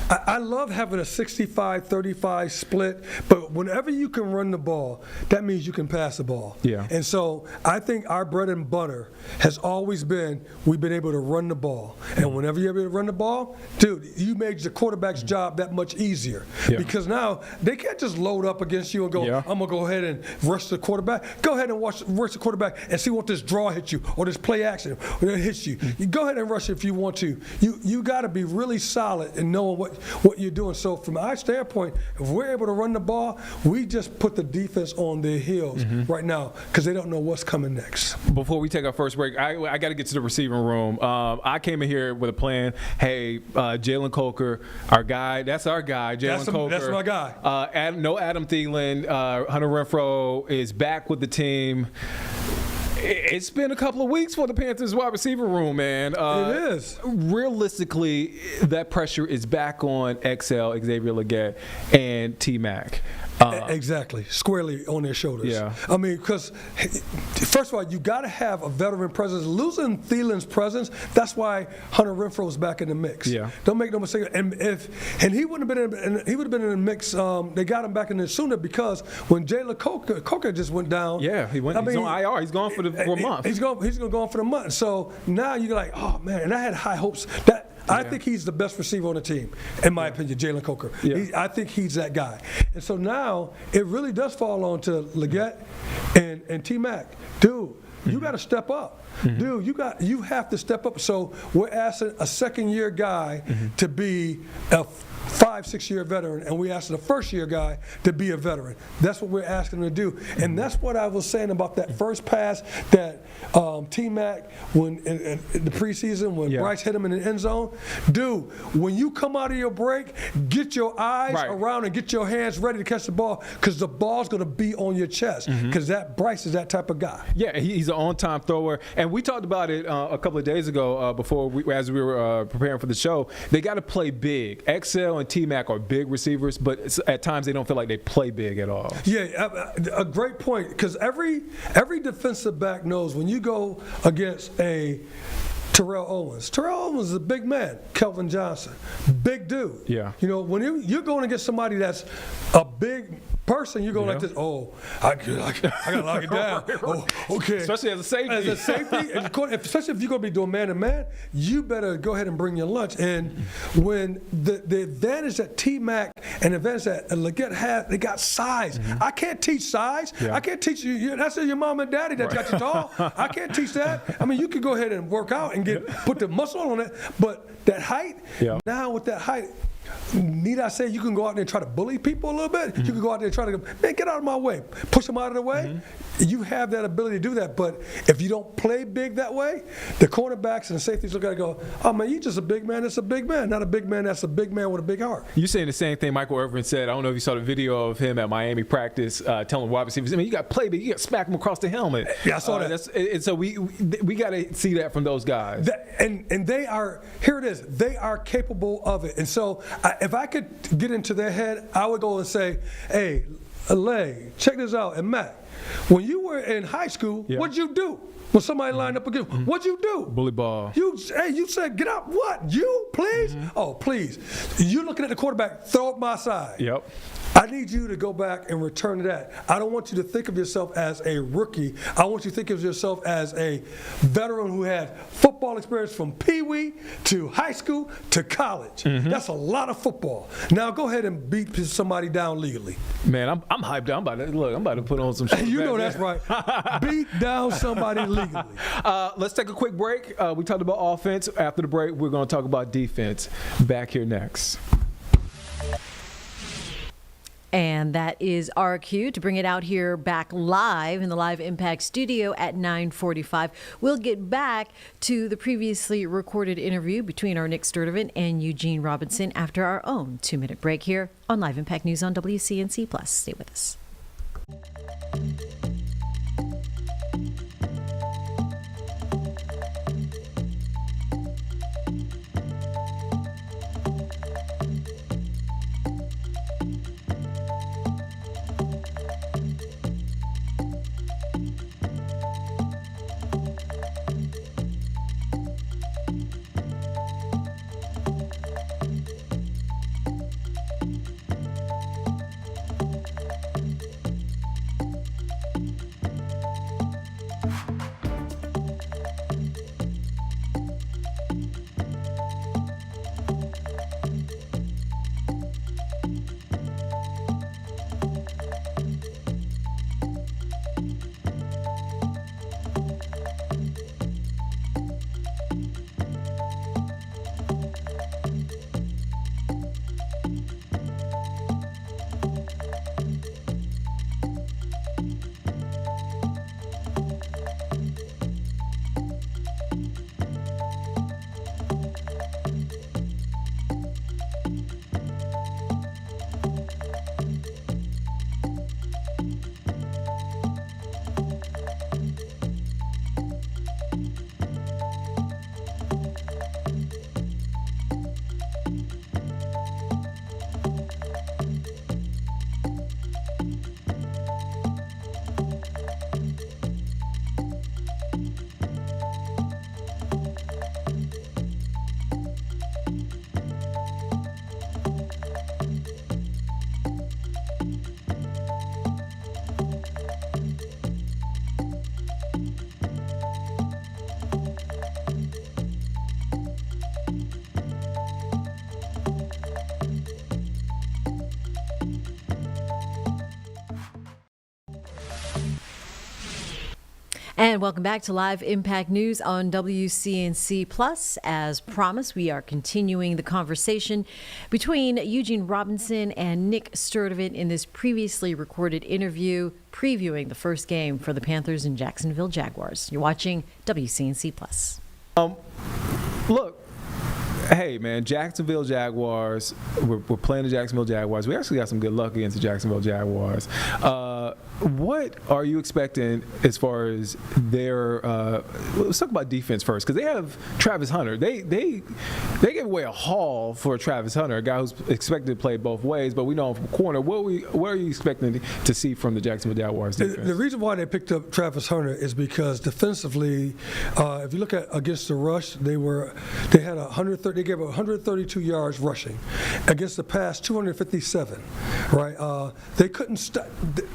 I love having a 65-35 split, but whenever you can run the ball, that means you can pass the ball. Yeah. And so I think our bread and butter has always been we've been able to run the ball. And whenever you're able to run the ball, dude, you made the quarterback's job that much easier. Yeah. Because now they can't just load up against you and go, I'm going to go ahead and rush the quarterback. Go ahead and rush the quarterback and see what this draw hits you or this play action hits you. You go ahead and rush it if you want to. You got to be really solid in knowing what you're doing. So from our standpoint, if we're able to run the ball, we just put the defense on their heels right now because they don't know what's coming next. Before we take our first break, I got to get to the receiving room. I came in here with a plan. Hey, Jalen Coker, our guy. That's our guy, Jalen Coker. That's my guy. No Adam Thielen. Hunter Renfrow is back with the team. It's been a couple of weeks for the Panthers wide receiver room, man. It is. Realistically, that pressure is back on XL, Xavier Legette, and T-Mac. Exactly, squarely on their shoulders. Yeah. I mean, because first of all, you got to have a veteran presence. Losing Thielen's presence, that's why Hunter Renfro's back in the mix. Yeah. Don't make no mistake. And he wouldn't have been in, he would have been in the mix. They got him back in there sooner because when Jalen Coker just went down. Yeah, he's on IR. He's gone for a month. He's going to go on for the month. So now you're like, oh man, and I had high hopes I think he's the best receiver on the team, in my opinion, Jalen Coker. Yeah. I think he's that guy. And so now it really does fall on to Legette and T-Mac. Dude, you got to step up. Dude, you have to step up. So we're asking a second-year guy to be a 5-6-year veteran, and we're asking a first-year guy to be a veteran. That's what we're asking him to do. And that's what I was saying about that first pass that T-Mac, when in the preseason, when Bryce hit him in the end zone. Dude, when you come out of your break, get your eyes around and get your hands ready to catch the ball, because the ball's going to be on your chest, because that Bryce is that type of guy. Yeah, he's an on-time thrower. And we talked about it a couple of days ago as we were preparing for the show. They got to play big. XL and T-Mac are big receivers, but at times they don't feel like they play big at all. Yeah, a great point, because every defensive back knows when you go against a Terrell Owens is a big man. Kelvin Johnson, big dude. Yeah. You know, when you're going against somebody that's a big person, you're going like this. Oh, I gotta lock it down. Oh, okay. Especially as a safety. As a safety, especially if you're going to be doing man-to-man, you better go ahead and bring your lunch. And when the advantage that T-Mac and the advantage that Legette have, they got size. I can't teach size. I can't teach you. That's your mom and daddy that got you tall. I can't teach that. I mean, you could go ahead and work out and put the muscle on it, but that height, now with that height, need I say you can go out there and try to bully people a little bit? You can go out there and try to go, man, get out of my way. Push them out of the way. You have that ability to do that. But if you don't play big that way, the cornerbacks and the safeties look at it and go, oh, man, you just a big man that's a big man, not a big man that's a big man with a big heart. You saying the same thing Michael Irvin said. I don't know if you saw the video of him at Miami practice telling wide receivers, I mean, you got to play big. You got to smack him across the helmet. Yeah, I saw that. And so we got to see that from those guys. And they are, here it is, they are capable of it. And so if I could get into their head, I would go and say, hey, Alay, check this out. And Matt, when you were in high school, what'd you do? When somebody lined up against, what'd you do? Bully ball. You said, get out. What? You, please? Oh, please. You looking at the quarterback, throw up my side. Yep. I need you to go back and return to that. I don't want you to think of yourself as a rookie. I want you to think of yourself as a veteran who had football experience from Pee-wee to high school to college. That's a lot of football. Now go ahead and beat somebody down legally. Man, I'm hyped. I'm about to put on some shit. You know that's right. Beat down somebody legally. Let's take a quick break. We talked about offense. After the break, we're going to talk about defense. Back here next. And that is our cue to bring it out here back live in the Live Impact studio at 9:45. We'll get back to the previously recorded interview between our Nick Sturdivant and Eugene Robinson after our own 2-minute break here on Live Impact News on WCNC Plus. Stay with us. And welcome back to Live Impact News on WCNC Plus. As promised, we are continuing the conversation between Eugene Robinson and Nick Sturdivant in this previously recorded interview previewing the first game for the Panthers and Jacksonville Jaguars. You're watching WCNC Plus. Look. Hey, man, Jacksonville Jaguars, we're playing the Jacksonville Jaguars. We actually got some good luck against the Jacksonville Jaguars. What are you expecting as far as their let's talk about defense first, because they have Travis Hunter. They gave away a haul for Travis Hunter, a guy who's expected to play both ways, but we know him from corner. What are you expecting to see from the Jacksonville Jaguars defense? The reason why they picked up Travis Hunter is because defensively, if you look at against the rush, they had 130. They gave 132 yards rushing. Against the pass, 257. Right? They couldn't stop.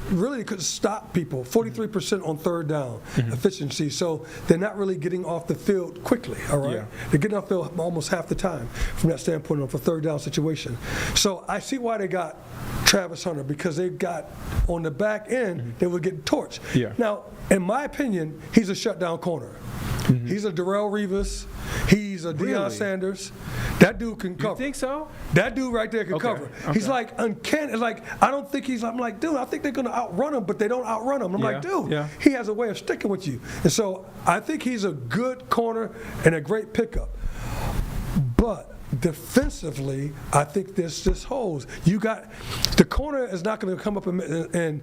Really, they couldn't stop people. 43% on third down efficiency. So they're not really getting off the field quickly. All right. Yeah. They're getting off the field almost half the time from that standpoint of a third down situation. So I see why they got Travis Hunter, because they got on the back end, they were getting torched. Yeah. Now, in my opinion, he's a shutdown corner. He's a Darrelle Revis. He's a Deion Sanders. That dude can cover. You think so? That dude right there can cover. Okay. He's like uncanny. Like, I don't think I'm like, dude, I think they're going to outrun him, but they don't outrun him. I'm like, dude, he has a way of sticking with you. And so I think he's a good corner and a great pickup. But defensively, I think there's just holes. You got the corner is not going to come up and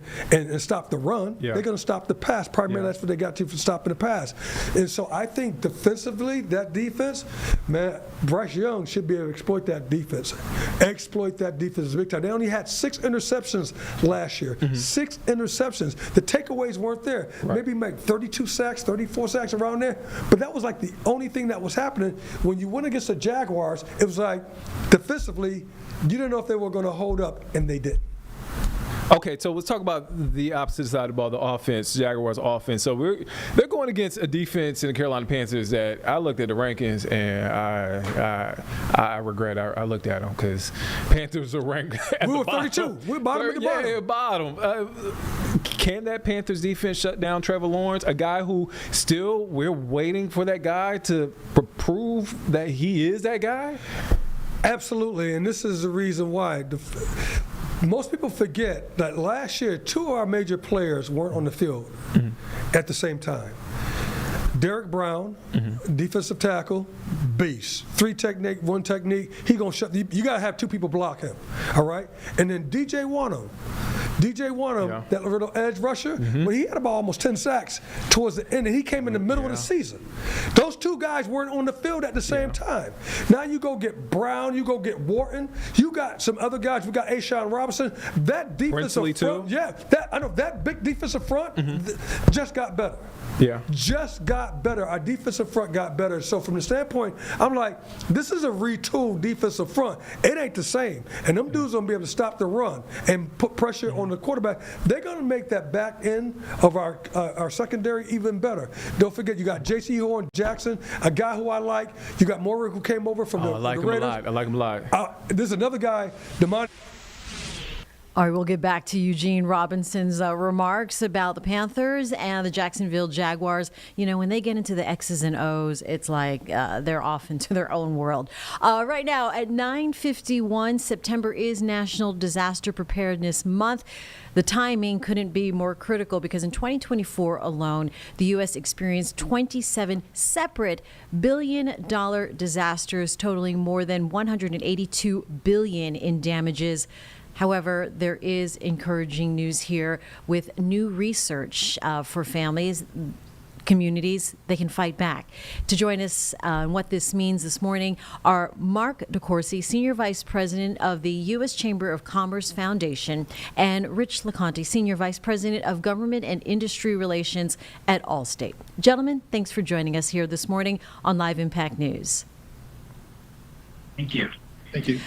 stop the run. Yeah. They're going to stop the pass. Primarily, that's what they got to for stopping the pass. And so I think defensively, that defense, man, Bryce Young should be able to exploit that defense. Exploit that defense big time. They only had 6 interceptions last year. 6 interceptions. The takeaways weren't there. Right. Maybe make 32 sacks, 34 sacks around there. But that was like the only thing that was happening when you went against the Jaguars. It was like, defensively, you didn't know if they were going to hold up, and they did. Okay, so let's talk about the opposite side of the ball, the offense, Jaguars' offense. So they're going against a defense in the Carolina Panthers that I looked at the rankings and I regret I looked at them, because Panthers are ranked at we the were bottom. 32. We're bottom of the bottom. Yeah, bottom. Can that Panthers defense shut down Trevor Lawrence, a guy who still we're waiting for that guy to prove that he is that guy? Absolutely, and this is the reason why. Most people forget that last year, 2 of our major players weren't on the field at the same time. Derek Brown, defensive tackle, beast. 3 technique, 1 technique. He gonna shut. You gotta have 2 people block him. All right, and then DJ Wonnum, that little edge rusher, but he had about almost 10 sacks towards the end, and he came in the middle of the season. Those 2 guys weren't on the field at the same time. Now you go get Brown, you go get Wharton, you got some other guys. We got Ashawn Robinson. That defensive front, that big defensive front just got better. Yeah. Just got better. Our defensive front got better. So from the standpoint, I'm like, this is a retooled defensive front. It ain't the same. And them dudes going to be able to stop the run and put pressure on the quarterback. They're going to make that back end of our secondary even better. Don't forget, you got J.C. Horn Jackson, a guy who I like. You got Morick, who came over from the Raiders. I like him a lot. There's another guy, DeMont. All right, we'll get back to Eugene Robinson's remarks about the Panthers and the Jacksonville Jaguars. You know, when they get into the X's and O's, it's like they're off into their own world. Right now at 9:51, September is National Disaster Preparedness Month. The timing couldn't be more critical because in 2024 alone, the U.S. experienced 27 separate billion-dollar disasters totaling more than $182 billion in damages. However, there is encouraging news here with new research for families, communities, they can fight back. To join us on what this means this morning are Mark DeCourcy, Senior Vice President of the U.S. Chamber of Commerce Foundation, and Rich LeConte, Senior Vice President of Government and Industry Relations at Allstate. Gentlemen, thanks for joining us here this morning on Live Impact News. Thank you. Thank you.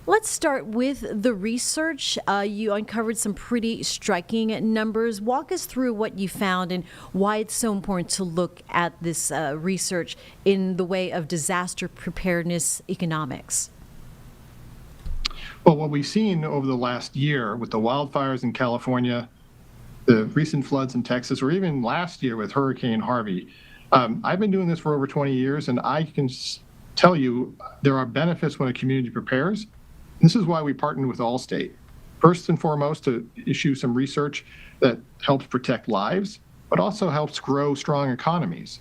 Let's start with the research. You uncovered some pretty striking numbers. Walk us through what you found and why it's so important to look at this research in the way of disaster preparedness economics. Well, what we've seen over the last year with the wildfires in California, the recent floods in Texas, or even last year with Hurricane Harvey. I've been doing this for over 20 years, and I can tell you there are benefits when a community prepares. This is why we partnered with Allstate. First and foremost, to issue some research that helps protect lives, but also helps grow strong economies.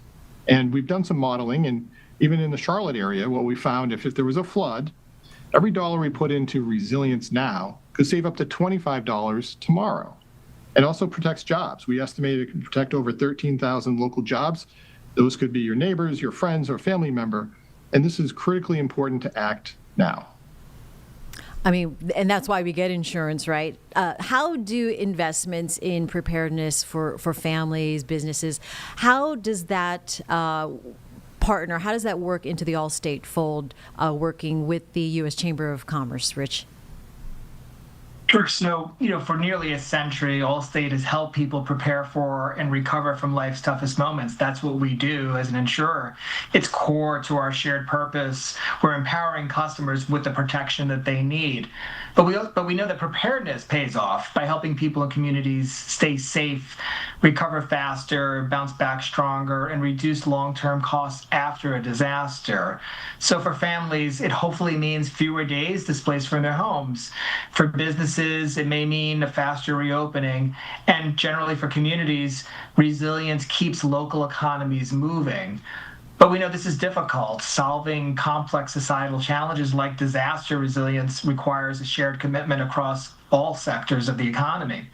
And we've done some modeling, and even in the Charlotte area, what we found, if there was a flood, every dollar we put into resilience now could save up to $25 tomorrow. It also protects jobs. We estimate it can protect over 13,000 local jobs. Those could be your neighbors, your friends, or family member. And this is critically important to act now. I mean, and that's why we get insurance, right? How do investments in preparedness for families, businesses, how does that partner, how does that work into the Allstate fold, working with the U.S. Chamber of Commerce, Rich? Sure. So, for nearly a century, Allstate has helped people prepare for and recover from life's toughest moments. That's what we do as an insurer. It's core to our shared purpose. We're empowering customers with the protection that they need. But we know that preparedness pays off by helping people and communities stay safe, recover faster, bounce back stronger, and reduce long-term costs after a disaster. So for families, it hopefully means fewer days displaced from their homes. For businesses, it may mean a faster reopening. And generally for communities, resilience keeps local economies moving. But we know this is difficult. Solving complex societal challenges like disaster resilience requires a shared commitment across all sectors of the economy.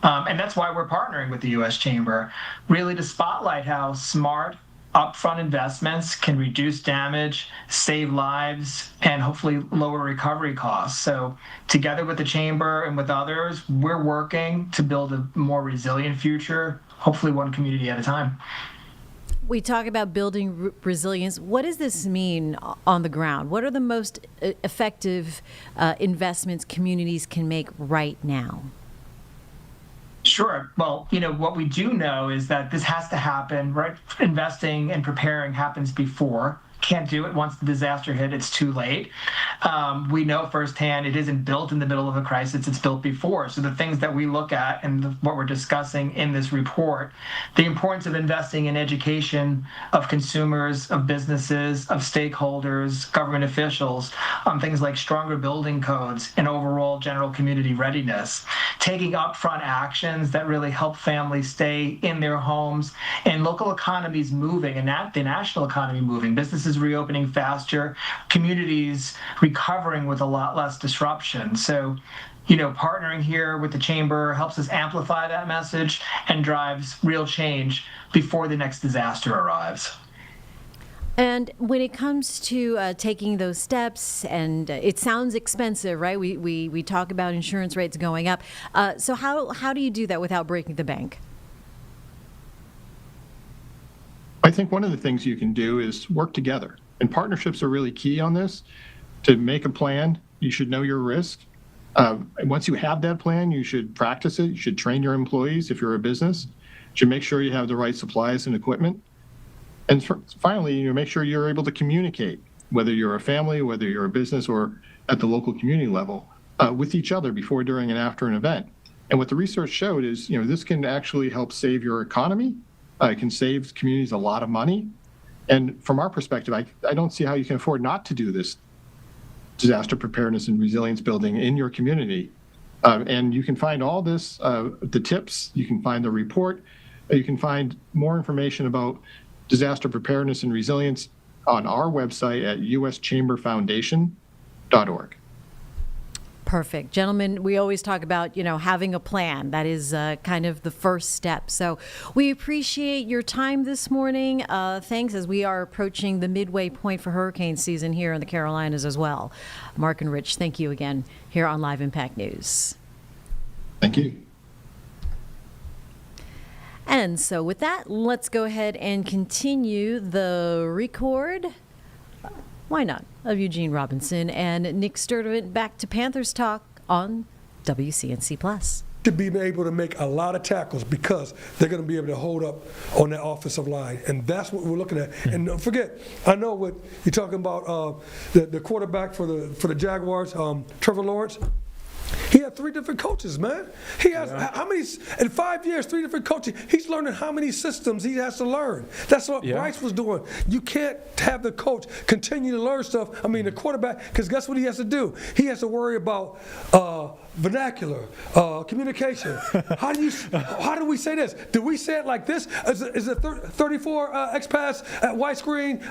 And that's why we're partnering with the U.S. Chamber, really to spotlight how smart, upfront investments can reduce damage, save lives, and hopefully lower recovery costs. So together with the Chamber and with others, we're working to build a more resilient future, hopefully one community at a time. We talk about building resilience. What does this mean on the ground? What are the most effective investments communities can make right now? Sure. Well, what we do know is that this has to happen, right? Investing and preparing happens before. Can't do it once the disaster hit, it's too late. We know firsthand it isn't built in the middle of a crisis, it's built before. So the things that we look at and what we're discussing in this report, the importance of investing in education of consumers, of businesses, of stakeholders, government officials, things like stronger building codes and overall general community readiness, taking upfront actions that really help families stay in their homes and local economies moving and the national economy moving, businesses reopening faster, communities recovering with a lot less disruption. So, partnering here with the Chamber helps us amplify that message and drives real change before the next disaster arrives. And when it comes to taking those steps, and it sounds expensive, right? We talk about insurance rates going up. So how do you do that without breaking the bank? I think one of the things you can do is work together. And partnerships are really key on this. To make a plan, you should know your risk. Once you have that plan, you should practice it. You should train your employees if you're a business. You should make sure you have the right supplies and equipment. And finally, make sure you're able to communicate, whether you're a family, whether you're a business, or at the local community level, with each other before, during, and after an event. And what the research showed is, this can actually help save your economy. It can save communities a lot of money. And from our perspective, I don't see how you can afford not to do this disaster preparedness and resilience building in your community. And you can find all this, the tips, you can find the report, you can find more information about disaster preparedness and resilience on our website at uschamberfoundation.org. Perfect. Gentlemen, we always talk about, having a plan. That is kind of the first step. So we appreciate your time this morning. Thanks, as we are approaching the midway point for hurricane season here in the Carolinas as well. Mark and Rich, thank you again here on Live Impact News. Thank you. And so with that, let's go ahead and continue the record. Why not? Of Eugene Robinson and Nick Sturdivant back to Panthers Talk on WCNC+. To be able to make a lot of tackles because they're going to be able to hold up on that offensive line. And that's what we're looking at. And don't forget, I know what you're talking about, the quarterback for the Jaguars, Trevor Lawrence. He He had 3 different coaches, man. He has how many in 5 years? 3 different coaches. He's learning how many systems he has to learn. That's what Bryce was doing. You can't have the coach continue to learn stuff. I mean, the quarterback, because guess what he has to do? He has to worry about vernacular, communication. How do we say this? Do we say it like this? Is it 34 X pass at widescreen,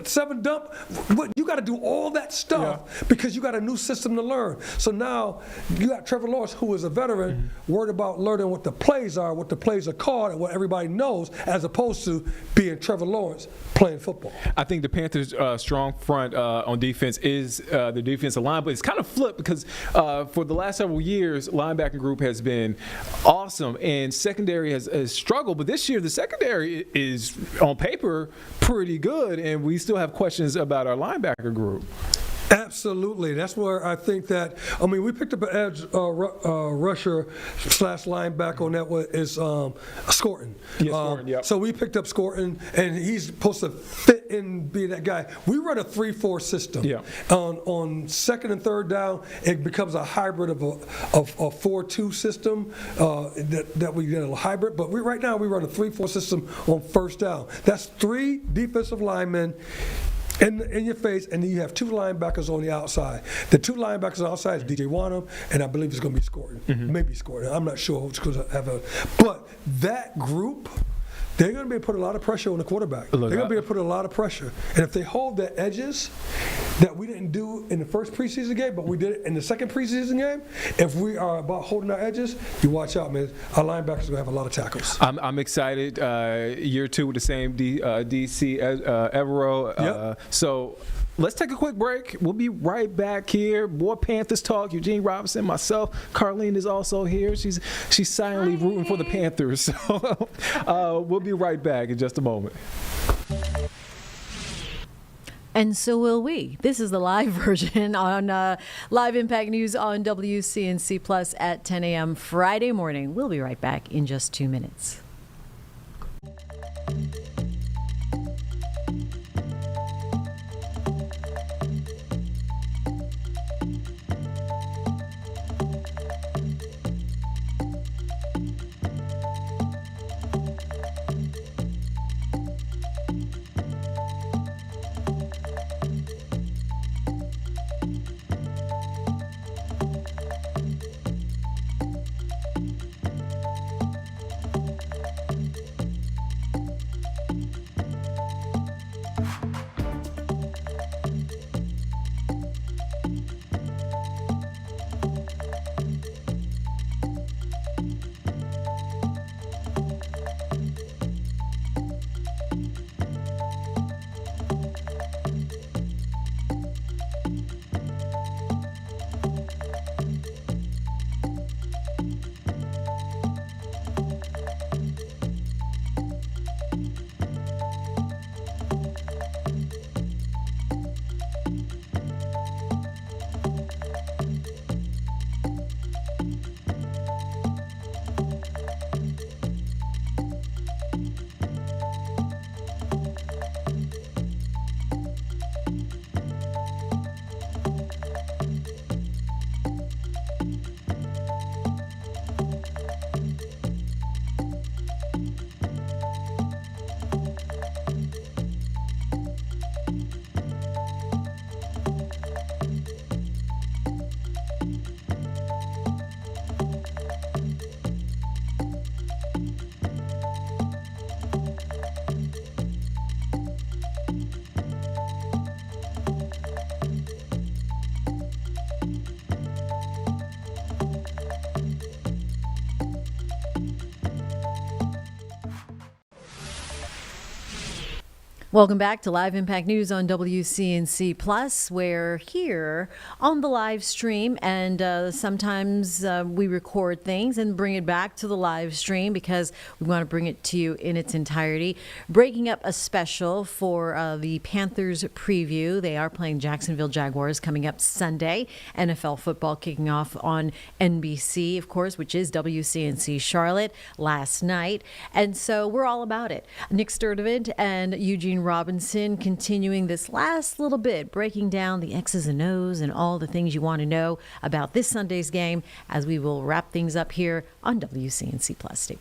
7 dump? You got to do all that stuff because you got a new system to learn. So now you got Trevor Lawrence, who is a veteran, worried about learning what the plays are called, and what everybody knows, as opposed to being Trevor Lawrence playing football. I think the Panthers' strong front on defense is the defensive line, but it's kind of flipped because for the last several years, linebacker group has been awesome, and secondary has struggled. But this year, the secondary is, on paper, pretty good, and we still have questions about our linebacker group. Absolutely. That's where I think that, I mean, we picked up an edge rusher / linebacker on that one is Scorton. Yeah, Scorton, yep. So we picked up Scorton, and he's supposed to fit in, be that guy. We run a 3-4 system. Yeah. On second and third down, it becomes a hybrid of a 4-2 system that we get a hybrid. But right now we run a 3-4 system on first down. That's 3 defensive linemen in your face, and then you have 2 linebackers on the outside. The 2 linebackers on the outside is DJ Wanham, and I believe it's going to be Scorton. Maybe Scorton. I'm not sure who's going to have but that group, they're going to be able to put a lot of pressure on the quarterback. They're going to be able to put a lot of pressure. And if they hold the edges that we didn't do in the first preseason game, but we did it in the second preseason game, if we are about holding our edges, you watch out, man. Our linebackers are going to have a lot of tackles. I'm excited. Year 2 with the same DC Evero. Yep. So let's take a quick break. We'll be right back here. More Panthers talk. Eugene Robinson, myself. Carlene is also here. She's silently rooting for the Panthers. So we'll be right back in just a moment. And so will we. This is the live version on Live Impact News on WCNC Plus at 10 a.m. Friday morning. We'll be right back in just 2 minutes. Welcome back to Live Impact News on WCNC Plus. We're here on the live stream, and sometimes we record things and bring it back to the live stream because we want to bring it to you in its entirety. Breaking up a special for the Panthers preview. They are playing Jacksonville Jaguars coming up Sunday. NFL football kicking off on NBC, of course, which is WCNC Charlotte last night. And so we're all about it. Nick Sturdivant and Eugene Robinson continuing this last little bit, breaking down the X's and O's and all the things you want to know about this Sunday's game as we will wrap things up here on WCNC Plus. Steve.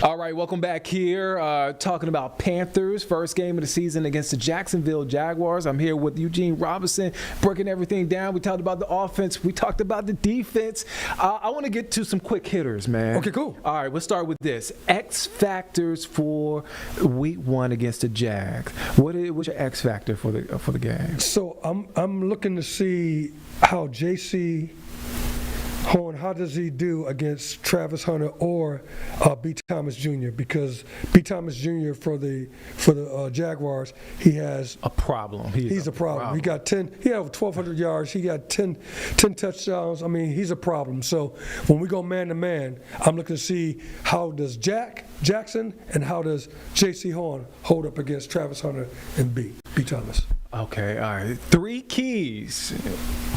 All right, welcome back here. Talking about Panthers, first game of the season against the Jacksonville Jaguars. I'm here with Eugene Robinson, breaking everything down. We talked about the offense. We talked about the defense. I want to get to some quick hitters, man. Okay, cool. All right, let's start with this. X factors for Week 1 against the Jags. What's your X factor for the game? So I'm looking to see how J.C. Horn, how does he do against Travis Hunter or B. Thomas Jr.? Because B. Thomas Jr. for the Jaguars, he has a problem. He's a problem. He got 10. He had over 1,200 yards. He got 10 touchdowns. I mean, he's a problem. So when we go man to man, I'm looking to see how does Jackson and how does J.C. Horn hold up against Travis Hunter and B. Thomas. Okay, all right. 3 keys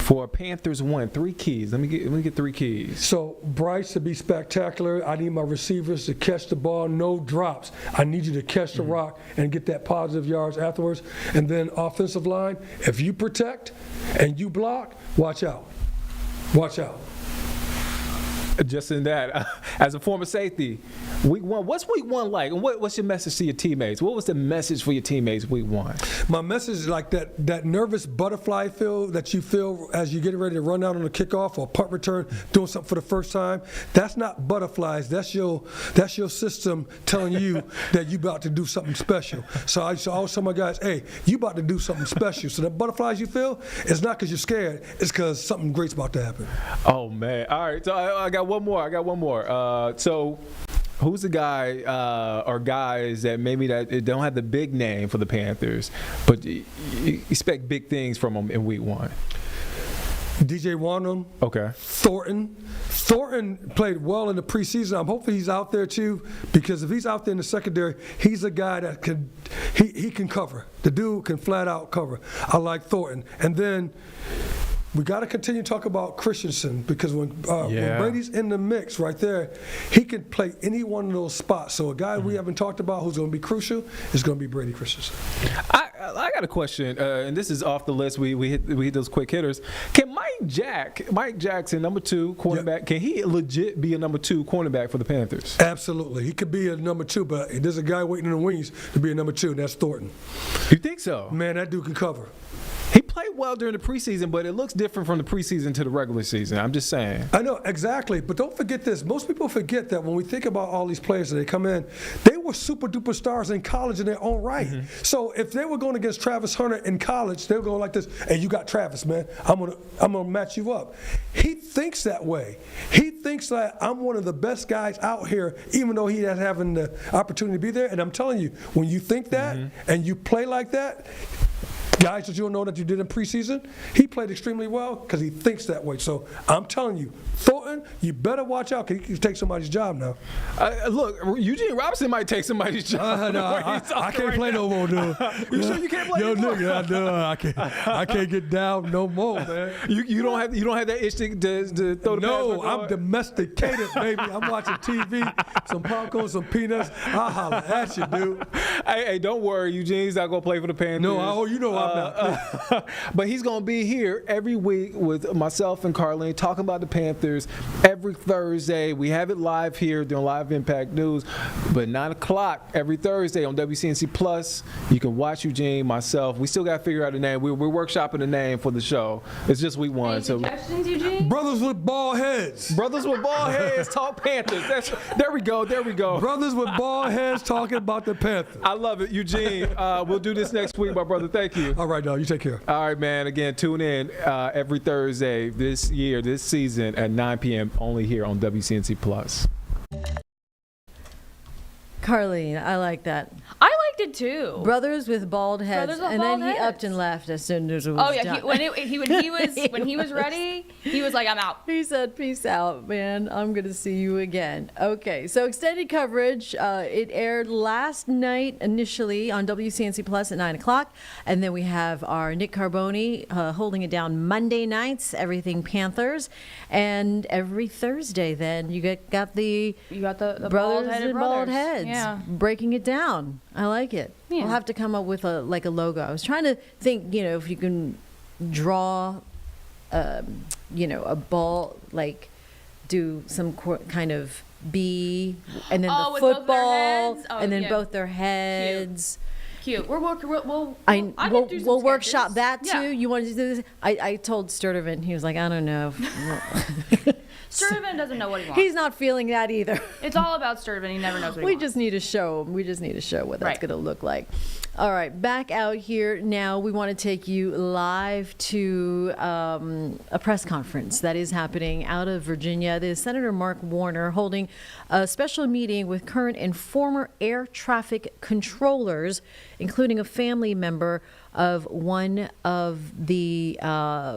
for a Panthers win. 3 keys. Let me get 3 keys. So Bryce to be spectacular. I need my receivers to catch the ball, no drops. I need you to catch the rock and get that positive yards afterwards. And then offensive line, if you protect and you block, watch out. Watch out. Just in that, as a former safety, Week 1, what's Week 1 like? And what's your message to your teammates? What was the message for your teammates Week 1? My message is like that nervous butterfly feel that you feel as you're getting ready to run out on a kickoff or punt return, doing something for the first time. That's not butterflies. That's your system telling you that you about to do something special. So I always tell my guys, hey, you about to do something special. So the butterflies you feel, it's not because you're scared. It's because something great's about to happen. Oh, man. All right. So I got one more. So who's the guy or guys that maybe that don't have the big name for the Panthers, but you expect big things from them in Week 1? DJ Wonnum. Okay. Thornton played well in the preseason. I'm hoping he's out there too, because if he's out there in the secondary, he's a guy that he can cover. The dude can flat out cover. I like Thornton. And then we got to continue to talk about Christensen, because when Brady's in the mix right there, he can play any one of those spots. So a guy we haven't talked about who's going to be crucial is going to be Brady Christensen. I got a question, and this is off the list. We hit those quick hitters. Can Mike Jackson, number 2 cornerback, can he legit be a number 2 cornerback for the Panthers? Absolutely. He could be a number 2, but there's a guy waiting in the wings to be a number 2, and that's Thornton. You think so? Man, that dude can cover. He played well during the preseason, but it looks different from the preseason to the regular season. I'm just saying. I know, exactly. But don't forget this. Most people forget that when we think about all these players that they come in, they were super-duper stars in college in their own right. Mm-hmm. So if they were going against Travis Hunter in college, they were going like this, hey, you got Travis, man. I'm gonna match you up. He thinks that way. He thinks that I'm one of the best guys out here, even though he has having the opportunity to be there. And I'm telling you, when you think that and you play like that, guys that you'll know that you did in preseason, he played extremely well because he thinks that way. So I'm telling you, Thornton, you better watch out because he can take somebody's job now. Look, Eugene Robinson might take somebody's job. No, I can't play no more, dude. You sure you can't play no more? Nigga, I can't get down no more, man. You don't have that itch to throw the pass? No, I'm domesticated, baby. I'm watching TV, some popcorn, some peanuts. I'll holler at you, dude. Hey, don't worry, Eugene's not gonna play for the Panthers. No, you know I'm not. But he's going to be here every week with myself and Carlene talking about the Panthers every Thursday. We have it live here during Live Impact News, but 9 o'clock every Thursday on WCNC Plus. You can watch Eugene, myself. We still got to figure out a name. We're workshopping a name for the show. It's just Week 1. Any suggestions, Eugene? Brothers with bald heads. Brothers with bald heads talk Panthers. There we go. Brothers with bald heads talking about the Panthers. I love it, Eugene. We'll do this next week, my brother. Thank you. All right, dog. You take care. All right, man. Again, tune in every Thursday this season at 9 p.m. only here on WCNC Plus. Carlene, I like that. I liked it too. Brothers with bald heads. Brothers with and bald then he heads. upped and left as soon as it was Oh yeah, done. when he was ready, he was like, I'm out. He said, peace out, man. I'm going to see you again. Okay, so extended coverage. It aired last night initially on WCNC Plus at 9 o'clock. And then we have our Nick Carboni holding it down Monday nights, everything Panthers. And every Thursday then you got the brothers brothers and bald heads Yeah. breaking it down. I like it. Yeah. We'll have to come up with a logo. I was trying to think, if you can draw, a ball, do some kind of bee, and then the with both their football, heads? Oh, and then yeah. both their heads. Cute. We're working. We'll We'll workshop that too. Yeah. You wanted to do this? I told Sturtevant, he was like, I don't know. Sturtevant doesn't know what he wants. He's not feeling that either. It's all about Sturtevant. He never knows what he We wants. just need to show him. We just need to show what that's Right. going to look like. All right, back out here now. We want to take you live to a press conference that is happening out of Virginia. There's Senator Mark Warner holding a special meeting with current and former air traffic controllers, including a family member of one of the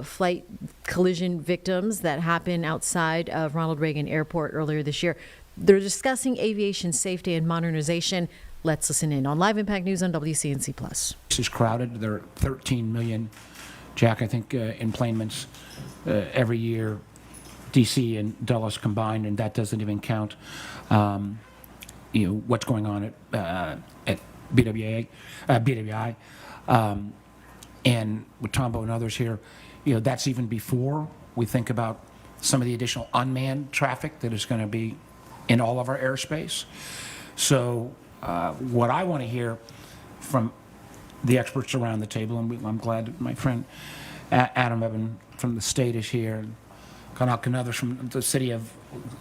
flight collision victims that happened outside of Ronald Reagan Airport earlier this year. They're discussing aviation safety and modernization. Let's listen in on Live Impact News on WCNC+. This is crowded. There are 13 million, Jack, I think, enplanements every year, D.C. and Dulles combined, and that doesn't even count, what's going on at BWI. And with Tombo and others here, that's even before we think about some of the additional unmanned traffic that is going to be in all of our airspace. So what I want to hear from the experts around the table, and I'm glad that my friend Adam Evan from the state is here, Kanak and others from the city of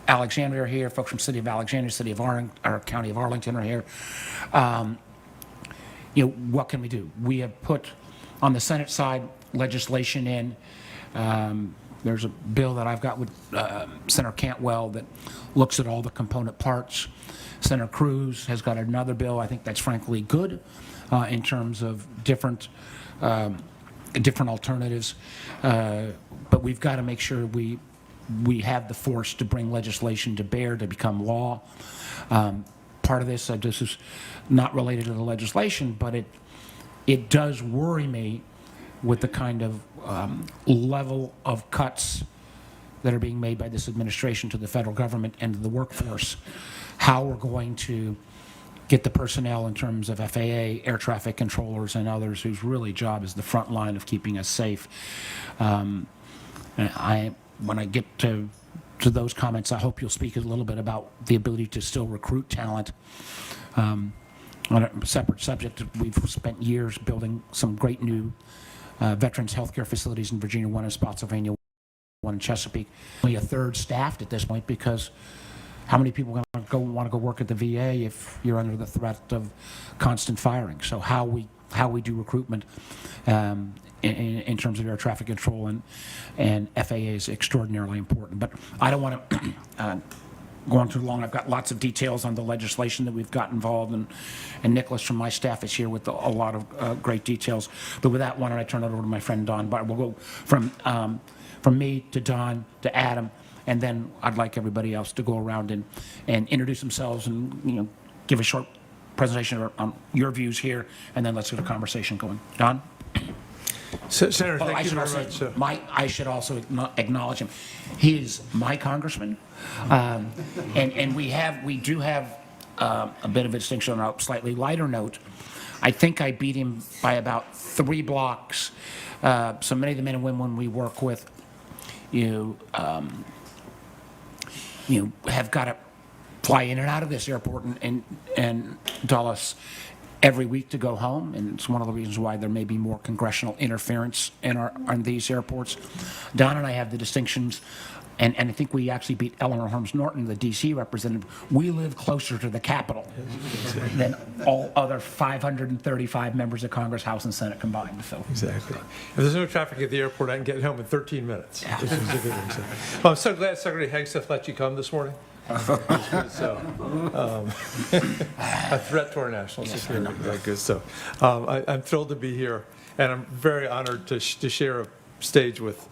Alexandria are here, folks from the city of Alexandria, city of our county of Arlington are here. What can we do? We have put on the Senate side legislation in. There's a bill that I've got with Senator Cantwell that looks at all the component parts. Senator Cruz has got another bill. I think that's frankly good in terms of different alternatives. But we've got to make sure we have the force to bring legislation to bear to become law. Part of this is not related to the legislation, but it does worry me with the kind of level of cuts that are being made by this administration to the federal government and to the workforce, how we're going to get the personnel in terms of FAA, air traffic controllers, and others whose really job is the front line of keeping us safe. When I get to those comments, I hope you'll speak a little bit about the ability to still recruit talent. On a separate subject, we've spent years building some great new veterans healthcare facilities in Virginia, one in Spotsylvania, one in Chesapeake. Only a third staffed at this point because how many people want to go work at the VA if you're under the threat of constant firing? So how we do recruitment in terms of air traffic control and FAA is extraordinarily important. But I don't want to go on too long. I've got lots of details on the legislation that we've got involved, and Nicholas from my staff is here with a lot of great details. But with that, why don't I turn it over to my friend Don Bart. We'll go from me to Don to Adam, and then I'd like everybody else to go around and introduce themselves and give a short presentation on your views here, and then let's get a conversation going. Don? Senator, thank you very much. I should also acknowledge him. He is my congressman, and we do have a bit of a distinction on a slightly lighter note. I think I beat him by about 3 blocks. So many of the men and women we work with, have got to fly in and out of this airport and Dulles every week to go home, and it's one of the reasons why there may be more congressional interference on these airports. Don and I have the distinctions, and I think we actually beat Eleanor Holmes Norton, the D.C. representative. We live closer to the Capitol than all other 535 members of Congress, House, and Senate combined. So exactly. If there's no traffic at the airport, I can get home in 13 minutes. Yeah. Which is a good thing. Well, I'm so glad Secretary Hegseth let you come this morning. A threat to our national security. Good stuff. I'm thrilled to be here, and I'm very honored to share a stage with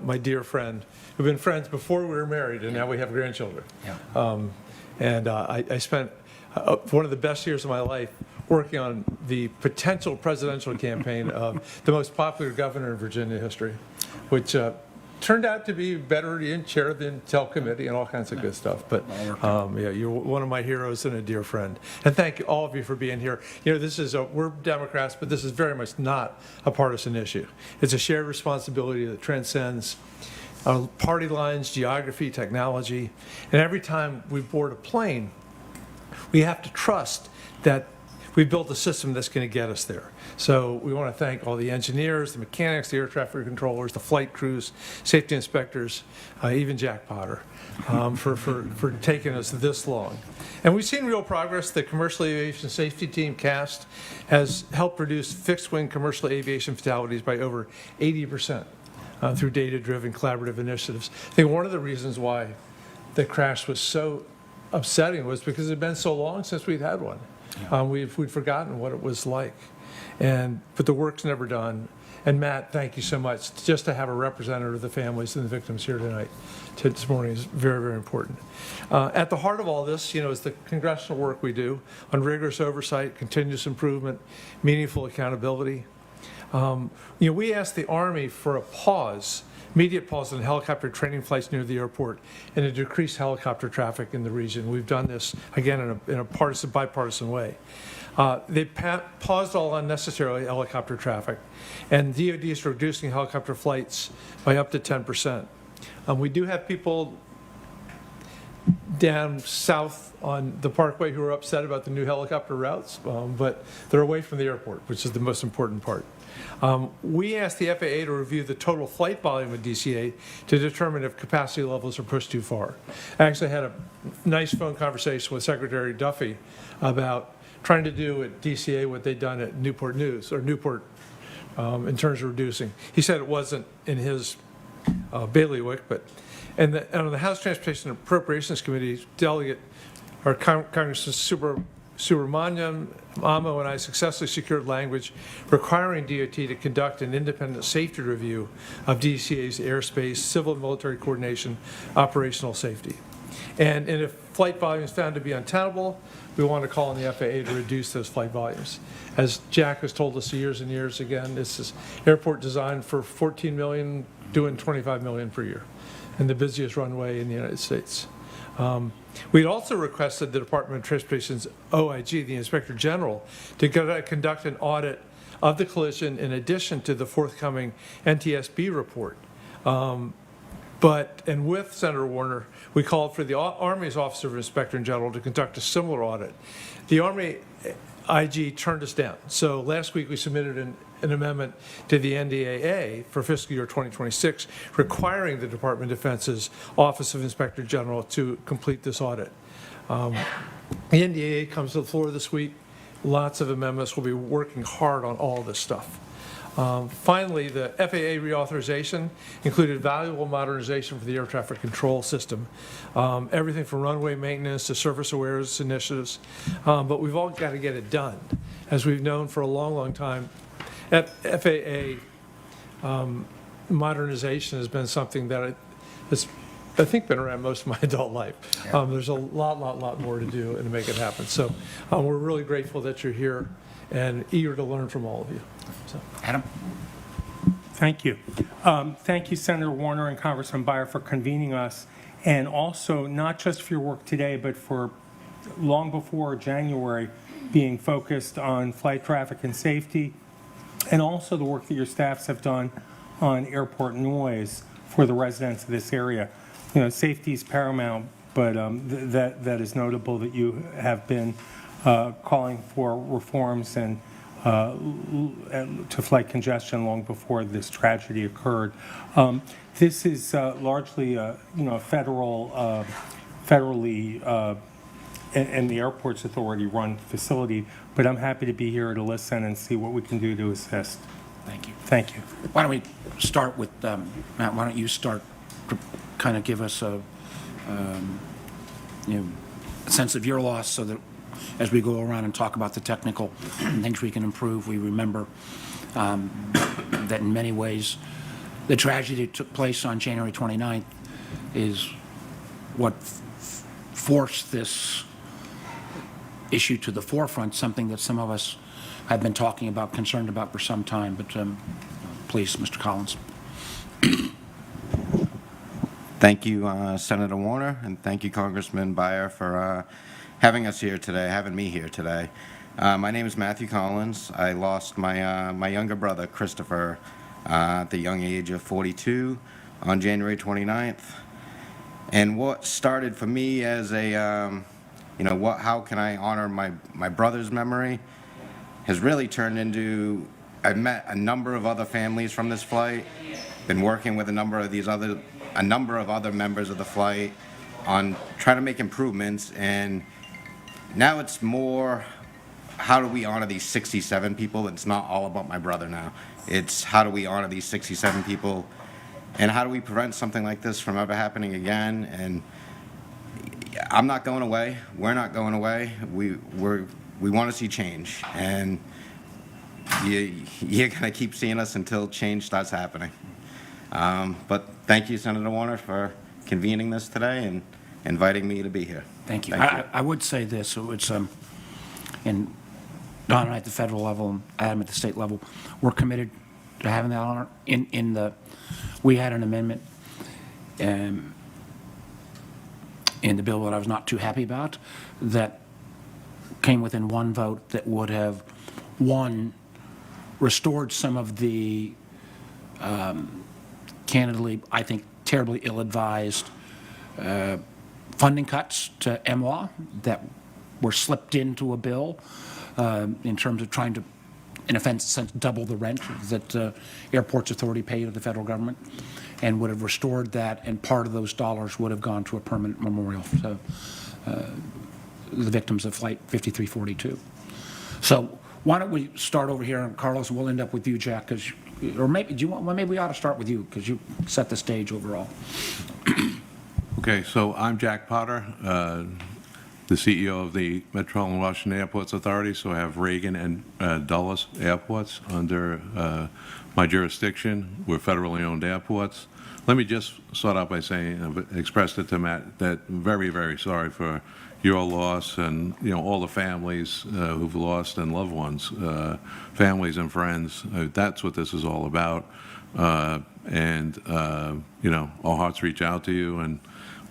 my dear friend. We've been friends before we were married, and now we have grandchildren. Yeah. I spent one of the best years of my life working on the potential presidential campaign of the most popular governor in Virginia history, which turned out to be better in chair of the Intel Committee and all kinds of good stuff. But yeah, you're one of my heroes and a dear friend. And thank you, all of you for being here. This is we're Democrats, but this is very much not a partisan issue. It's a shared responsibility that transcends party lines, geography, technology. And every time we board a plane, we have to trust that we've built a system that's going to get us there. So we want to thank all the engineers, the mechanics, the air traffic controllers, the flight crews, safety inspectors, even Jack Potter, for taking us this long. And we've seen real progress. The Commercial Aviation Safety Team, CAST, has helped reduce fixed-wing commercial aviation fatalities by over 80% through data-driven collaborative initiatives. I think one of the reasons why the crash was so upsetting was because it had been so long since we'd had one. We'd forgotten what it was like. But the work's never done. And Matt, thank you so much. Just to have a representative of the families and the victims here tonight, this morning, is very, very important. At the heart of all this, is the congressional work we do on rigorous oversight, continuous improvement, meaningful accountability. We asked the Army for a immediate pause on helicopter training flights near the airport and to decrease helicopter traffic in the region. We've done this, again, in a bipartisan way. They paused all unnecessary helicopter traffic, and DoD is reducing helicopter flights by up to 10%. We do have people down south on the Parkway who are upset about the new helicopter routes, but they're away from the airport, which is the most important part. We asked the FAA to review the total flight volume of DCA to determine if capacity levels are pushed too far. I actually had a nice phone conversation with Secretary Duffy about trying to do at DCA what they'd done at Newport News, or Newport, in terms of reducing. He said it wasn't in his bailiwick, and on the House Transportation and Appropriations Committee, Congressman Subramaniam, Amo, and I successfully secured language requiring DOT to conduct an independent safety review of DCA's airspace, civil and military coordination, operational safety. And if flight volume is found to be untenable, we want to call on the FAA to reduce those flight volumes. As Jack has told us years and years, again, this is airport designed for 14 million, doing 25 million per year, and the busiest runway in the United States. We'd also requested the Department of Transportation's OIG, the Inspector General, to conduct an audit of the collision in addition to the forthcoming NTSB report. And with Senator Warner, we called for the Army's Office of Inspector General to conduct a similar audit. The Army IG turned us down. So last week we submitted an amendment to the NDAA for fiscal year 2026 requiring the Department of Defense's Office of Inspector General to complete this audit. The NDAA comes to the floor this week. Lots of amendments. We'll be working hard on all this stuff. Finally, the FAA reauthorization included valuable modernization for the air traffic control system, everything from runway maintenance to surface awareness initiatives, but we've all got to get it done. As we've known for a long, long time, FAA modernization has been something that has, I think, been around most of my adult life. There's a lot more to do and to make it happen. So we're really grateful that you're here and eager to learn from all of you. So. Adam? Thank you. Thank you, Senator Warner and Congressman Beyer, for convening us, and also not just for your work today, but for long before January being focused on flight traffic and safety, and also the work that your staffs have done on airport noise for the residents of this area. Safety is paramount, but that is notable that you have been calling for reforms and to flight congestion long before this tragedy occurred. This is largely a federally and the Airports Authority run facility, but I'm happy to be here to listen and see what we can do to assist. Thank you. Thank you. Why don't we start with, Matt, why don't you start to kind of give us a sense of your loss so that as we go around and talk about the technical things we can improve, we remember that in many ways the tragedy that took place on January 29th is what forced this issue to the forefront, something that some of us have been talking about, concerned about for some time. But please, Mr. Collins. Thank you, Senator Warner, and thank you, Congressman Byer, for having us here today, having me here today. My name is Matthew Collins. I lost my younger brother, Christopher, at the young age of 42 on January 29th. And what started for me as a, how can I honor my brother's memory has really turned into, I've met a number of other families from this flight, been working with a number of other members of the flight on trying to make improvements, and now it's more, how do we honor these 67 people? It's not all about my brother now. It's how do we honor these 67 people, and how do we prevent something like this from ever happening again? And I'm not going away. We're not going away. We want to see change, and you're going to keep seeing us until change starts happening. But thank you, Senator Warner, for convening this today and inviting me to be here. Thank you. I would say this. It's and Don and I at the federal level, and Adam at the state level, we're committed to having that honor. We had an amendment in the bill that I was not too happy about that came within one vote that would have, restored some of the candidly, I think, terribly ill-advised funding cuts to MLAW that were slipped into a bill in terms of trying to, in a sense, double the rent that Airports Authority paid to the federal government, and would have restored that, and part of those dollars would have gone to a permanent memorial to the victims of Flight 5342. So why don't we start over here, and Carlos, we'll end up with you, Jack, because, or maybe maybe we ought to start with you because you set the stage overall. Okay, so I'm Jack Potter, the CEO of the Metropolitan Washington Airports Authority. So I have Reagan and Dulles airports under my jurisdiction. We're federally owned airports. Let me just start out by saying, express it to Matt, that I'm very, very sorry for your loss, and all the families who've lost, and loved ones, families and friends. That's what this is all about. Our hearts reach out to you, and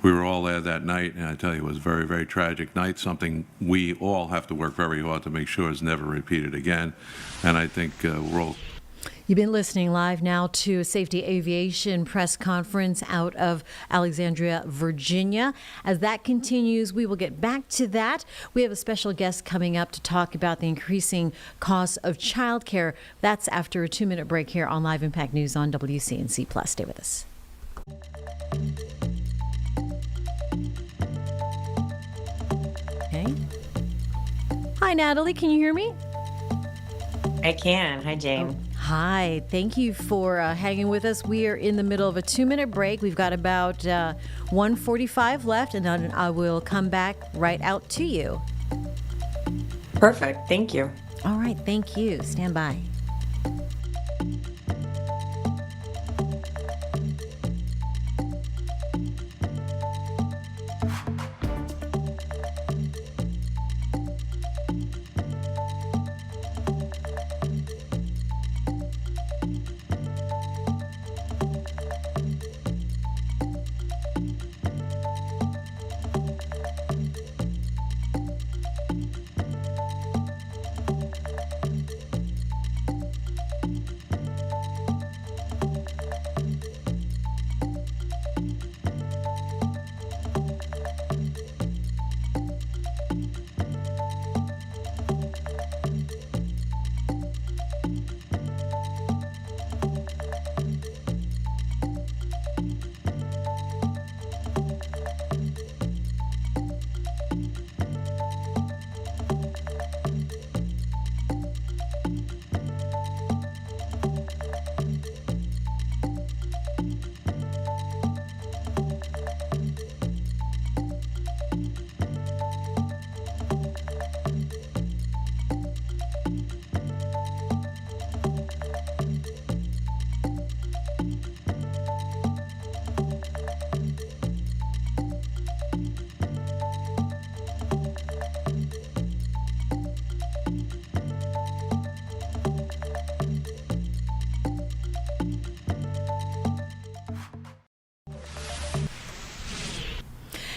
we were all there that night, and I tell you, it was a very, very tragic night, something we all have to work very hard to make sure is never repeated again. And I think we're all... You've been listening live now to a safety aviation press conference out of Alexandria, Virginia. As that continues, we will get back to that. We have a special guest coming up to talk about the increasing cost of childcare. That's after a 2-minute break here on Live Impact News on WCNC Plus. Stay with us. Okay. Hi, Natalie. Can you hear me? I can. Hi, Jane. Hi, thank you for hanging with us. We are in the middle of a 2-minute break. We've got about 1:45 left, and then I will come back right out to you. Perfect. Thank you. All right, thank you. Stand by.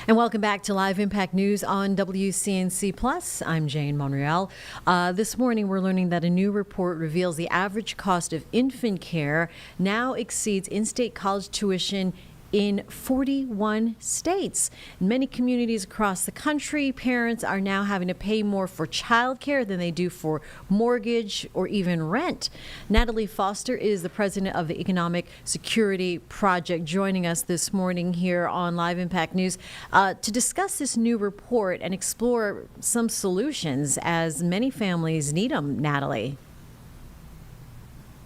And welcome back to Live Impact News on WCNC Plus. I'm Jane Monreal. This morning, we're learning that a new report reveals the average cost of infant care now exceeds in-state college tuition in 41 states. In many communities across the country, parents are now having to pay more for childcare than they do for mortgage or even rent. Natalie Foster is the president of the Economic Security Project, joining us this morning here on Live Impact News to discuss this new report and explore some solutions as many families need them. Natalie.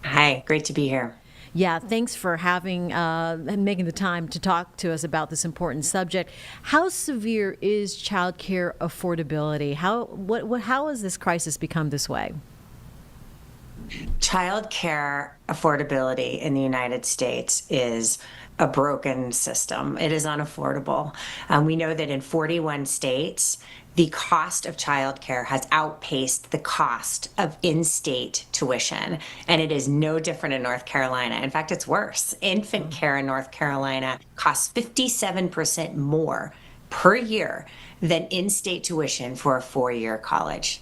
Hi, great to be here. Yeah, thanks for having and making the time to talk to us about this important subject. How severe is childcare affordability? How has this crisis become this way? Childcare affordability in the United States is a broken system. It is unaffordable. We know that in 41 states, the cost of childcare has outpaced the cost of in-state tuition, and it is no different in North Carolina. In fact, it's worse. Infant care in North Carolina costs 57% more per year than in-state tuition for a 4-year college.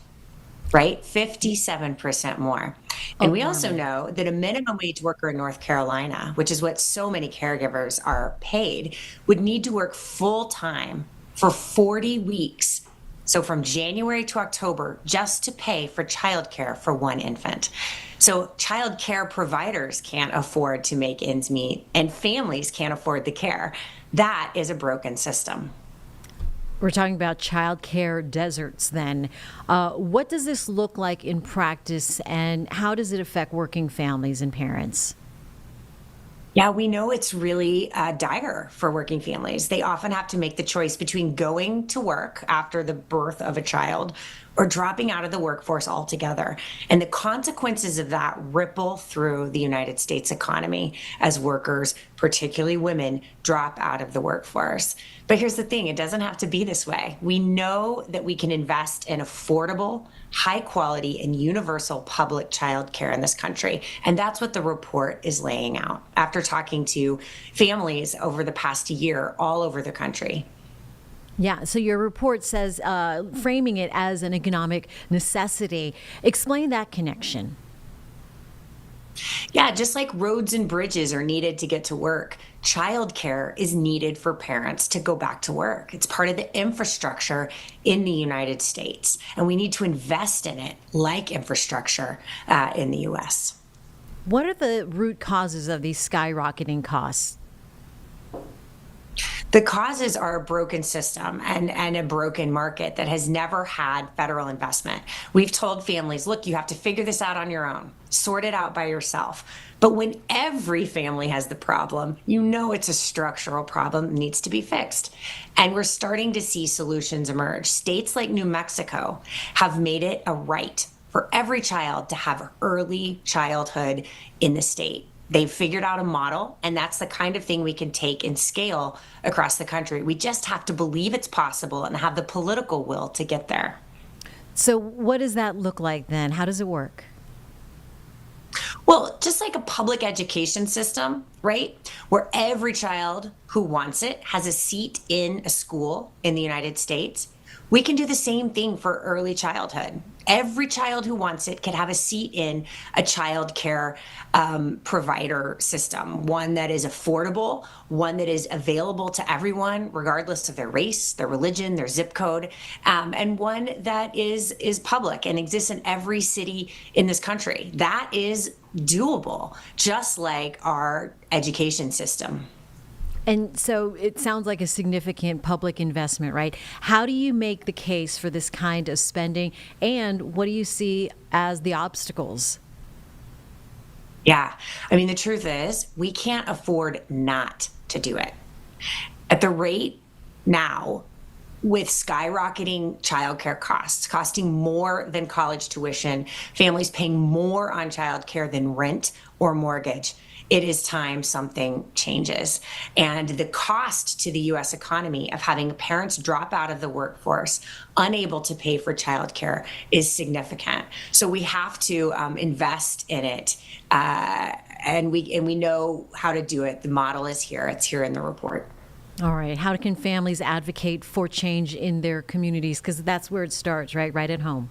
Right? 57% more. And we also know that a minimum wage worker in North Carolina, which is what so many caregivers are paid, would need to work full time for 40 weeks. So from January to October, just to pay for childcare for one infant. So childcare providers can't afford to make ends meet, and families can't afford the care. That is a broken system. We're talking about child care deserts then. What does this look like in practice, and how does it affect working families and parents? Yeah, we know it's really dire for working families. They often have to make the choice between going to work after the birth of a child or dropping out of the workforce altogether. And the consequences of that ripple through the United States economy as workers, particularly women, drop out of the workforce. But here's the thing, it doesn't have to be this way. We know that we can invest in affordable, high quality, and universal public child care in this country. And that's what the report is laying out after talking to families over the past year all over the country. Yeah, so your report says, framing it as an economic necessity. Explain that connection. Yeah, just like roads and bridges are needed to get to work, childcare is needed for parents to go back to work. It's part of the infrastructure in the United States, and we need to invest in it like infrastructure in the U.S. What are the root causes of these skyrocketing costs? The causes are a broken system and a broken market that has never had federal investment. We've told families, look, you have to figure this out on your own, sort it out by yourself. But when every family has the problem, you know it's a structural problem that needs to be fixed. And we're starting to see solutions emerge. States like New Mexico have made it a right for every child to have early childhood in the state. They've figured out a model, and that's the kind of thing we can take and scale across the country. We just have to believe it's possible and have the political will to get there. So what does that look like then? How does it work? Well, just like a public education system, right? Where every child who wants it has a seat in a school in the United States. We can do the same thing for early childhood. Every child who wants it can have a seat in a child care provider system, one that is affordable, one that is available to everyone, regardless of their race, their religion, their zip code, and one that is public and exists in every city in this country. That is doable, just like our education system. And so it sounds like a significant public investment, right? How do you make the case for this kind of spending, and what do you see as the obstacles? Yeah, I mean, the truth is we can't afford not to do it. At the rate now, with skyrocketing childcare costs, costing more than college tuition, families paying more on childcare than rent or mortgage, it is time something changes. And the cost to the U.S. economy of having parents drop out of the workforce, unable to pay for childcare, is significant. So we have to invest in it, and we know how to do it. The model is here. It's here in the report. All right. How can families advocate for change in their communities? Because that's where it starts, right? Right at home.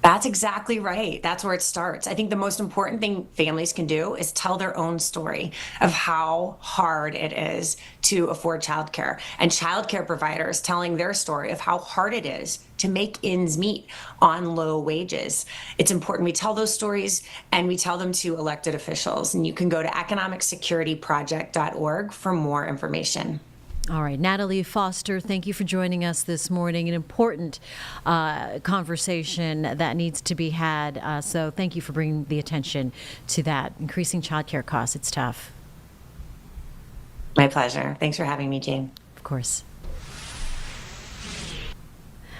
That's exactly right. That's where it starts. I think the most important thing families can do is tell their own story of how hard it is to afford childcare, and childcare providers telling their story of how hard it is to make ends meet on low wages. It's important we tell those stories and we tell them to elected officials. And you can go to economicsecurityproject.org for more information. All right, Natalie Foster, thank you for joining us this morning. An important conversation that needs to be had. So thank you for bringing the attention to that. Increasing childcare costs, it's tough. My pleasure. Thanks for having me, Jane. Of course.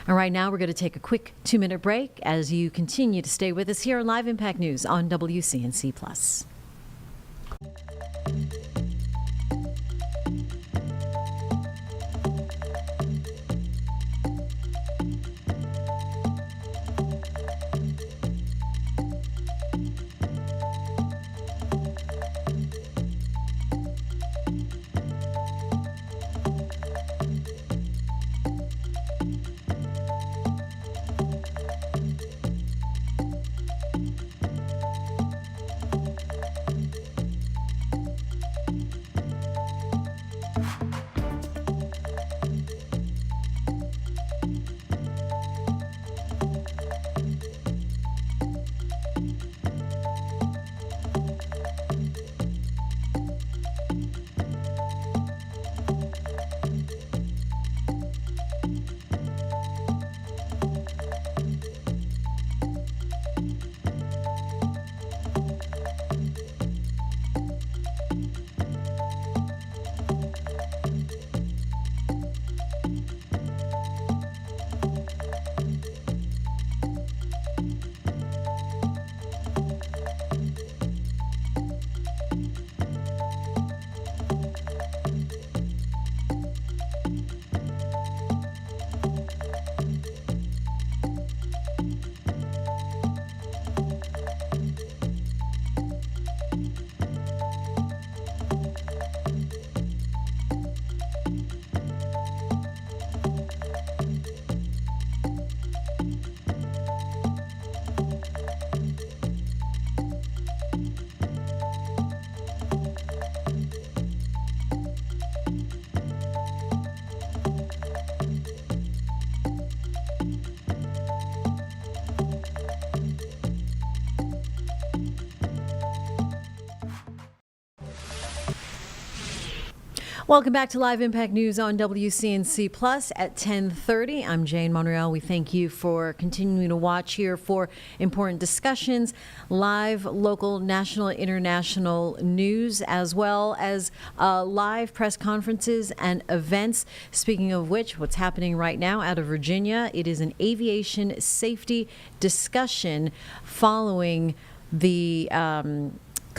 All right, now we're going to take a quick 2-minute break as you continue to stay with us here on Live Impact News on WCNC Plus. Welcome back to Live Impact News on WCNC Plus at 10:30. I'm Jane Monreal. We thank you for continuing to watch here for important discussions, live, local, national, international news, as well as live press conferences and events. Speaking of which, what's happening right now out of Virginia, it is an aviation safety discussion following the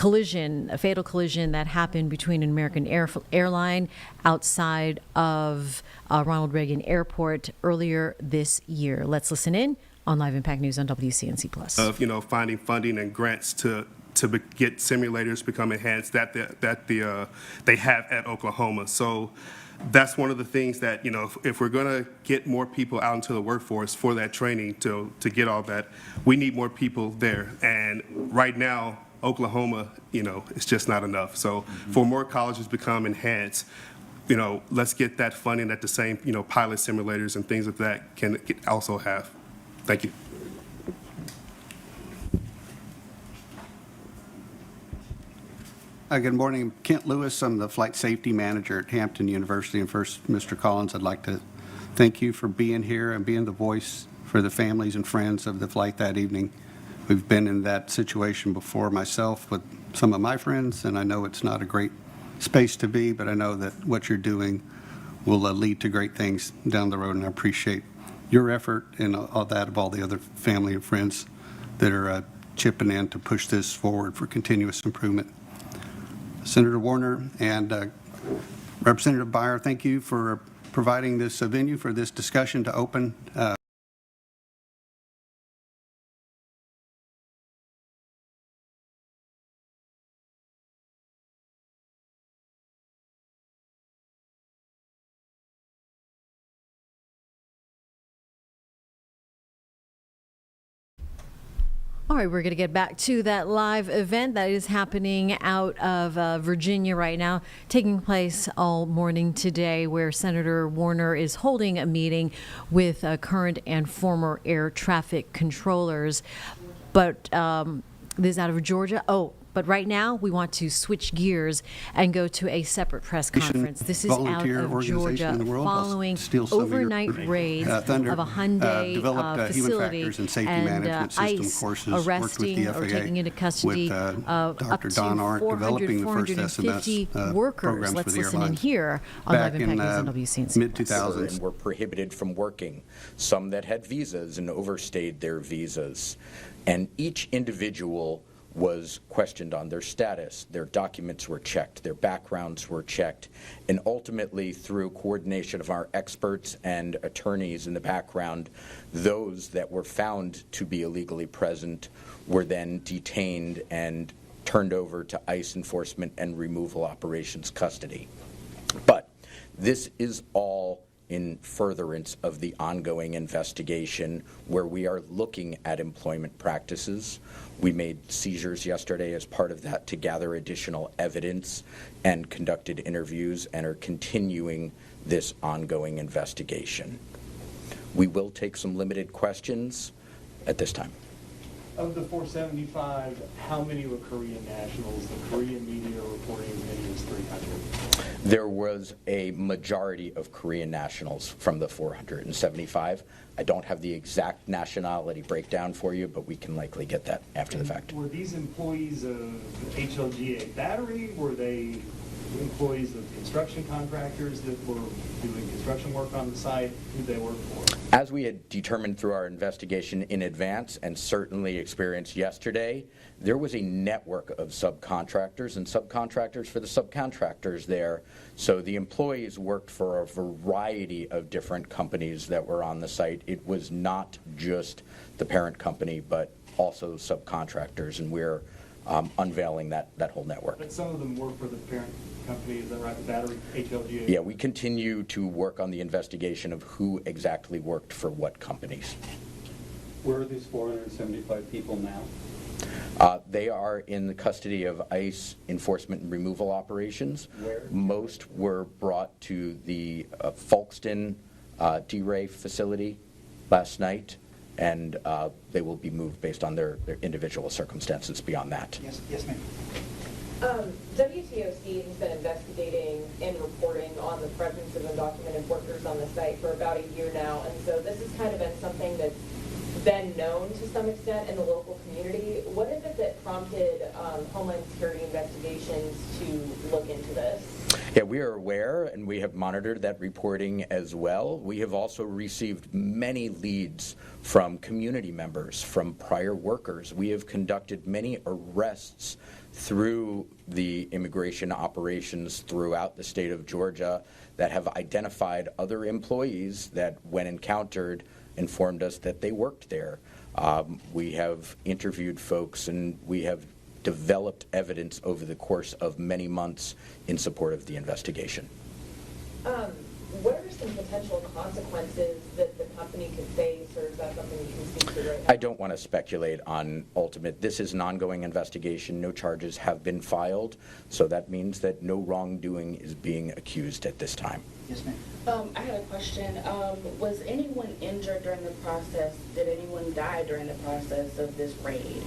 a fatal collision that happened between an American airline outside of Ronald Reagan Airport earlier this year. Let's listen in on Live Impact News on WCNC Plus. Of finding funding and grants to get simulators become enhanced that they have at Oklahoma. So that's one of the things that if we're going to get more people out into the workforce for that training to get all that, we need more people there. And right now, Oklahoma, it's just not enough. So for more colleges to become enhanced, let's get that funding that the same, pilot simulators and things of that can also have. Thank you. Good morning. I'm Kent Lewis. I'm the flight safety manager at Hampton University. And first, Mr. Collins, I'd like to thank you for being here and being the voice for the families and friends of the flight that evening. We've been in that situation before myself with some of my friends, and I know it's not a great space to be, but I know that what you're doing will lead to great things down the road, and I appreciate your effort and all that of all the other family and friends that are chipping in to push this forward for continuous improvement. Senator Warner and Representative Byer, thank you for providing this venue for this discussion to open. All right, we're going to get back to that live event that is happening out of Virginia right now, taking place all morning today, where Senator Warner is holding a meeting with current and former air traffic controllers. But this is out of Georgia. But right now, we want to switch gears and go to a separate press conference. This is out of Georgia, following overnight raids of a Hyundai facility and ICE arresting or taking into custody up to 450 workers. Let's listen in here on Live Impact News on WCNC. Mid-2000s were prohibited from working, some that had visas and overstayed their visas. And each individual was questioned on their status. Their documents were checked, their backgrounds were checked, and ultimately, through coordination of our experts and attorneys in the background, those that were found to be illegally present were then detained and turned over to ICE enforcement and removal operations custody. But this is all in furtherance of the ongoing investigation where we are looking at employment practices. We made seizures yesterday as part of that to gather additional evidence and conducted interviews and are continuing this ongoing investigation. We will take some limited questions at this time. Of the 475, how many were Korean nationals? The Korean media are reporting as many as 300. There was a majority of Korean nationals from the 475. I don't have the exact nationality breakdown for you, but we can likely get that after the fact. Were these employees of HLGA Battery? Were they employees of construction contractors that were doing construction work on the site? Who they work for? As we had determined through our investigation in advance and certainly experienced yesterday, there was a network of subcontractors and subcontractors for the subcontractors there. So the employees worked for a variety of different companies that were on the site. It was not just the parent company, but also subcontractors, and we're unveiling that whole network. But some of them work for the parent company, is that right? The Battery, HLGA? Yeah, we continue to work on the investigation of who exactly worked for what companies. Where are these 475 people now? They are in the custody of ICE enforcement and removal operations. Where? Most were brought to the Folkston D-Ray facility last night, and they will be moved based on their individual circumstances beyond that. Yes, ma'am. WTOC has been investigating and reporting on the presence of undocumented workers on the site for about a year now, and so this has kind of been something that's been known to some extent in the local community. What is it that prompted Homeland Security investigations to look into this? Yeah, we are aware, and we have monitored that reporting as well. We have also received many leads from community members, from prior workers. We have conducted many arrests through the immigration operations throughout the state of Georgia that have identified other employees that, when encountered, informed us that they worked there. We have interviewed folks, and we have developed evidence over the course of many months in support of the investigation. What are some potential consequences that the company could face, or is that something you can speak to right now? I don't want to speculate on ultimate. This is an ongoing investigation. No charges have been filed, so that means that no wrongdoing is being accused at this time. Yes, ma'am. I had a question. Was anyone injured during the process? Did anyone die during the process of this raid?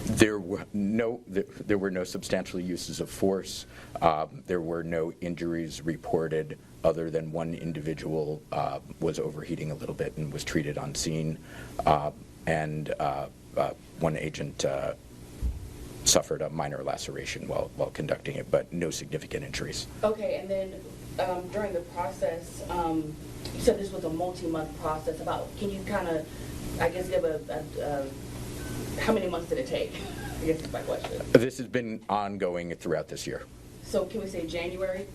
There were no substantial uses of force. There were no injuries reported, other than one individual was overheating a little bit and was treated on scene, and one agent suffered a minor laceration while conducting it, but no significant injuries. Okay, and then during the process, you said this was a multi-month process. Can you kind of, I guess, give how many months did it take? I guess is my question. This has been ongoing throughout this year. So can we say January?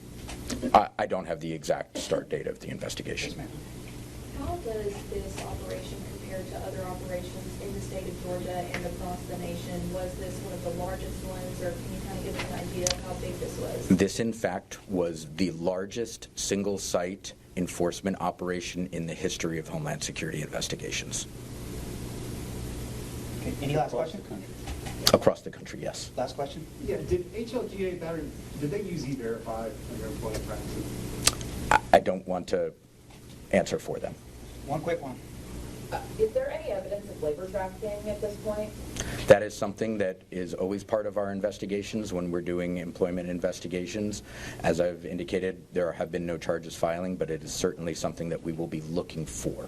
I don't have the exact start date of the investigation. How does this operation compare to other operations in the state of Georgia and across the nation? Was this one of the largest ones, or can you kind of give us an idea of how big this was? This, in fact, was the largest single-site enforcement operation in the history of Homeland Security investigations. Okay, any last question? Across the country, yes. Last question? Yeah, did HLGA battery, did they use E-Verify in their employment practices? I don't want to answer for them. One quick one. Is there any evidence of labor trafficking at this point? That is something that is always part of our investigations when we're doing employment investigations. As I've indicated, there have been no charges filing, but it is certainly something that we will be looking for.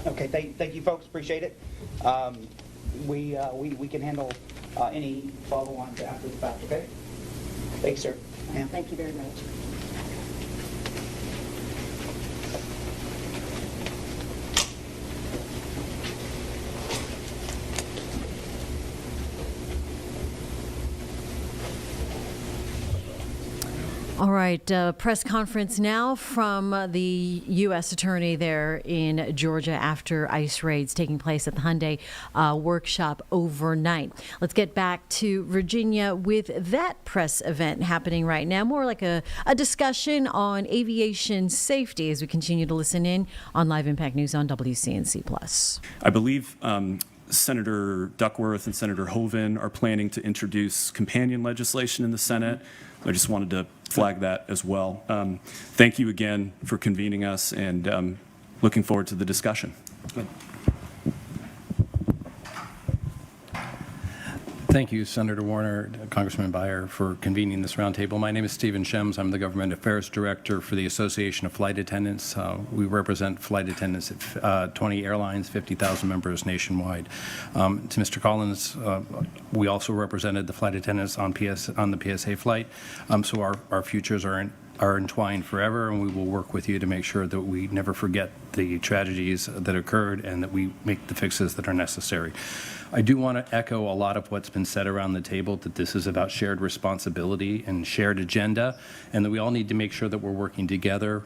Okay, thank you, folks. Appreciate it. We can handle any follow-ons after the fact, okay? Thanks, sir. Ma'am. Thank you very much. All right, press conference now from the U.S. Attorney there in Georgia after ICE raids taking place at the Hyundai workshop overnight. Let's get back to Virginia with that press event happening right now, more like a discussion on aviation safety as we continue to listen in on Live Impact News on WCNC+. I believe Senator Duckworth and Senator Hoeven are planning to introduce companion legislation in the Senate. I just wanted to flag that as well. Thank you again for convening us, and looking forward to the discussion. Thank you, Senator Warner, Congressman Beyer, for convening this roundtable. My name is Stephen Shems. I'm the Government Affairs Director for the Association of Flight Attendants. We represent flight attendants at 20 airlines, 50,000 members nationwide. To Mr. Collins, we also represented the flight attendants on the PSA flight. So our futures are entwined forever, and we will work with you to make sure that we never forget the tragedies that occurred and that we make the fixes that are necessary. I do want to echo a lot of what's been said around the table, that this is about shared responsibility and shared agenda, and that we all need to make sure that we're working together.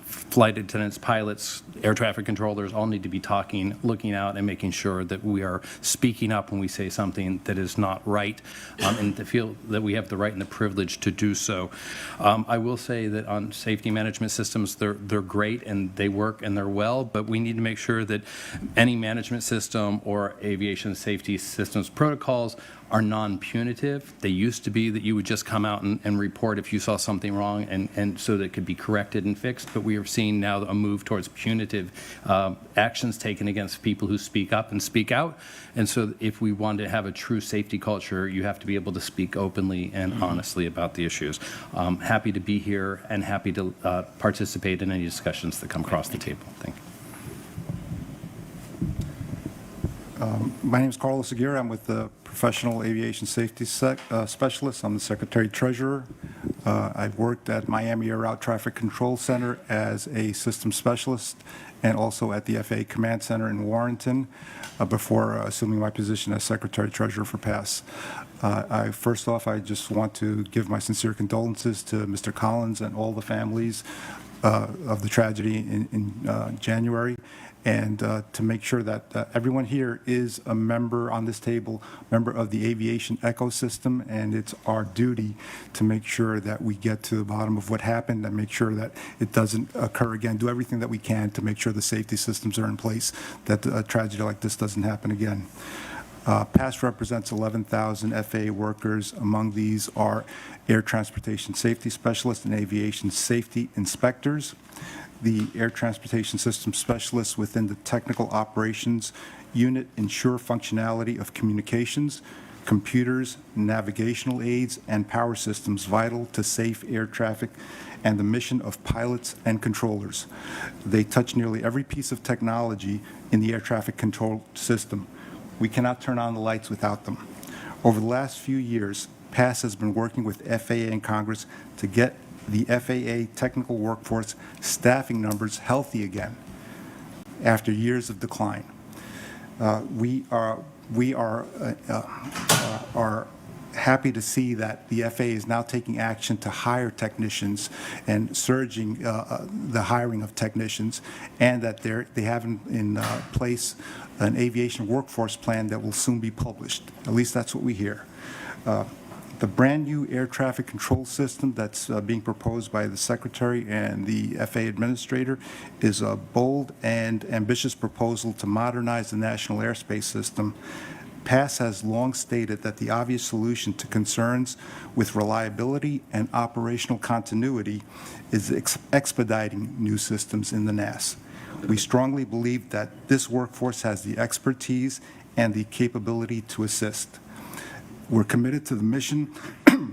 Flight attendants, pilots, air traffic controllers all need to be talking, looking out, and making sure that we are speaking up when we say something that is not right, and to feel that we have the right and the privilege to do so. I will say that on safety management systems, they're great and they work and they're well, but we need to make sure that any management system or aviation safety systems protocols are non-punitive. They used to be that you would just come out and report if you saw something wrong, and so that it could be corrected and fixed, but we are seeing now a move towards punitive actions taken against people who speak up and speak out. And so if we want to have a true safety culture, you have to be able to speak openly and honestly about the issues. Happy to be here and happy to participate in any discussions that come across the table. Thank you. My name is Carlos Aguirre. I'm with the Professional Aviation Safety Specialist. I'm the Secretary Treasurer. I've worked at Miami Air Route Traffic Control Center as a system specialist and also at the FAA Command Center in Warrenton before assuming my position as Secretary Treasurer for PASS. First off, I just want to give my sincere condolences to Mr. Collins and all the families of the tragedy in January, and to make sure that everyone here is a member on this table, member of the aviation ecosystem, and it's our duty to make sure that we get to the bottom of what happened and make sure that it doesn't occur again. Do everything that we can to make sure the safety systems are in place, that a tragedy like this doesn't happen again. PASS represents 11,000 FAA workers. Among these are air transportation safety specialists and aviation safety inspectors. The air transportation system specialists within the technical operations unit ensure functionality of communications, computers, navigational aids, and power systems vital to safe air traffic and the mission of pilots and controllers. They touch nearly every piece of technology in the air traffic control system. We cannot turn on the lights without them. Over the last few years, PASS has been working with FAA and Congress to get the FAA technical workforce staffing numbers healthy again after years of decline. We are happy to see that the FAA is now taking action to hire technicians and surging the hiring of technicians, and that they have in place an aviation workforce plan that will soon be published. At least that's what we hear. The brand-new air traffic control system that's being proposed by the Secretary and the FAA Administrator is a bold and ambitious proposal to modernize the national airspace system. PASS has long stated that the obvious solution to concerns with reliability and operational continuity is expediting new systems in the NAS. We strongly believe that this workforce has the expertise and the capability to assist. We're committed to the mission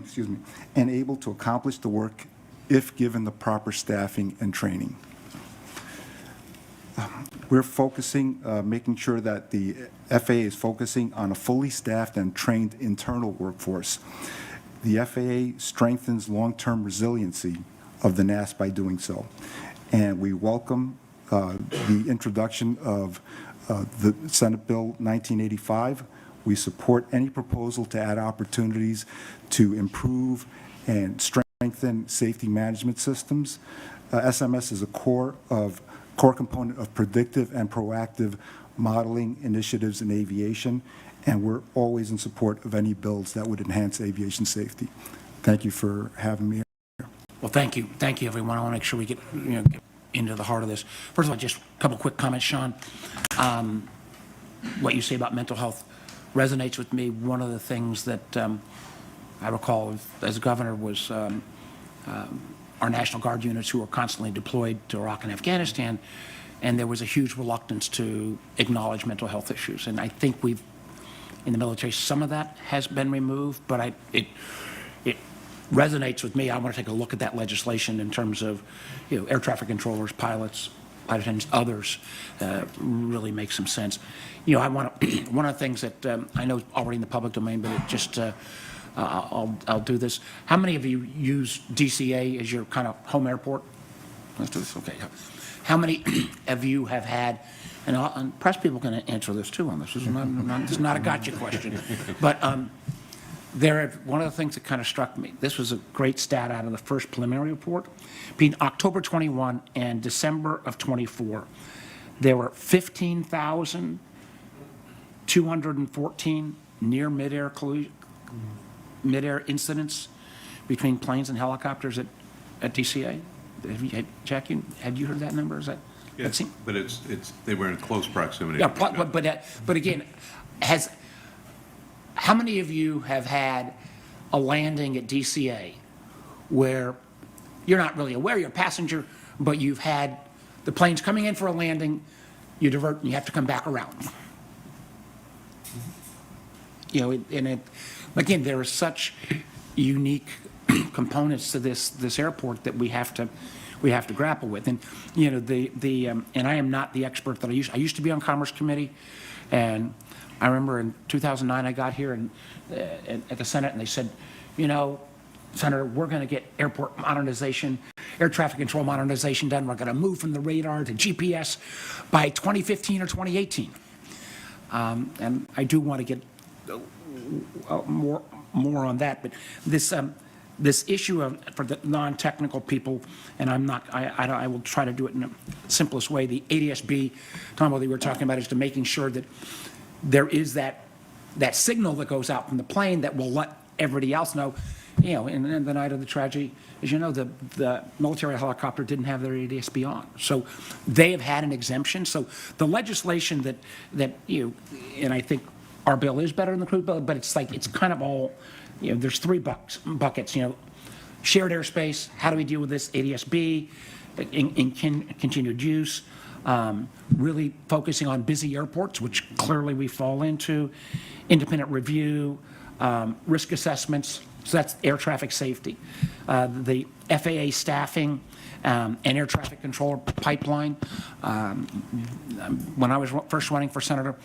excuse me, and able to accomplish the work if given the proper staffing and training. We're focusing, making sure that the FAA is focusing on a fully staffed and trained internal workforce. The FAA strengthens long-term resiliency of the NAS by doing so. And we welcome the introduction of the Senate Bill 1985. We support any proposal to add opportunities to improve and strengthen safety management systems. SMS is a core component of predictive and proactive modeling initiatives in aviation, and we're always in support of any bills that would enhance aviation safety. Thank you for having me here. Well, thank you, everyone. I want to make sure we get get into the heart of this. First of all, just a couple quick comments, Sean. What you say about mental health resonates with me. One of the things that I recall as governor was our National Guard units who were constantly deployed to Iraq and Afghanistan, and there was a huge reluctance to acknowledge mental health issues. And I think we've, in the military, some of that has been removed, but it resonates with me. I want to take a look at that legislation in terms of, air traffic controllers, pilots, flight attendants, others, really makes some sense. I want to, one of the things that I know is already in the public domain, but it just, I'll do this. How many of you use DCA as your kind of home airport? Let's do this, okay. How many of you have had, and press people can answer this too on this. This is not a gotcha question. But one of the things that kind of struck me, this was a great stat out of the first preliminary report. Between October 21 and December of 24, there were 15,214 near midair incidents between planes and helicopters at DCA. Jack, had you heard that number? Is that? Yes, but they were in close proximity. Yeah, but again, how many of you have had a landing at DCA where you're not really aware you're a passenger, but you've had the plane's coming in for a landing, you divert, and you have to come back around? Again, there are such unique components to this airport that we have to grapple with. And and I am not the expert that I used to be on Commerce Committee, and I remember in 2009 I got here and at the Senate, and they said, Senator, we're going to get airport modernization, air traffic control modernization done. We're going to move from the radar to GPS by 2015 or 2018. And I do want to get more on that, but this issue for the non-technical people, and I will try to do it in the simplest way. The ADS-B, Tom, what we were talking about, is to making sure that there is that signal that goes out from the plane that will let everybody else know. In the night of the tragedy, as you know, the military helicopter didn't have their ADS-B on, so they have had an exemption. So the legislation that and I think our bill is better than the cruise bill, but it's kind of all, there's three buckets, shared airspace, how do we deal with this ADS-B, in continued use, really focusing on busy airports, which clearly we fall into, independent review, risk assessments, so that's air traffic safety. The FAA staffing and air traffic controller pipeline. When I was first running for senator,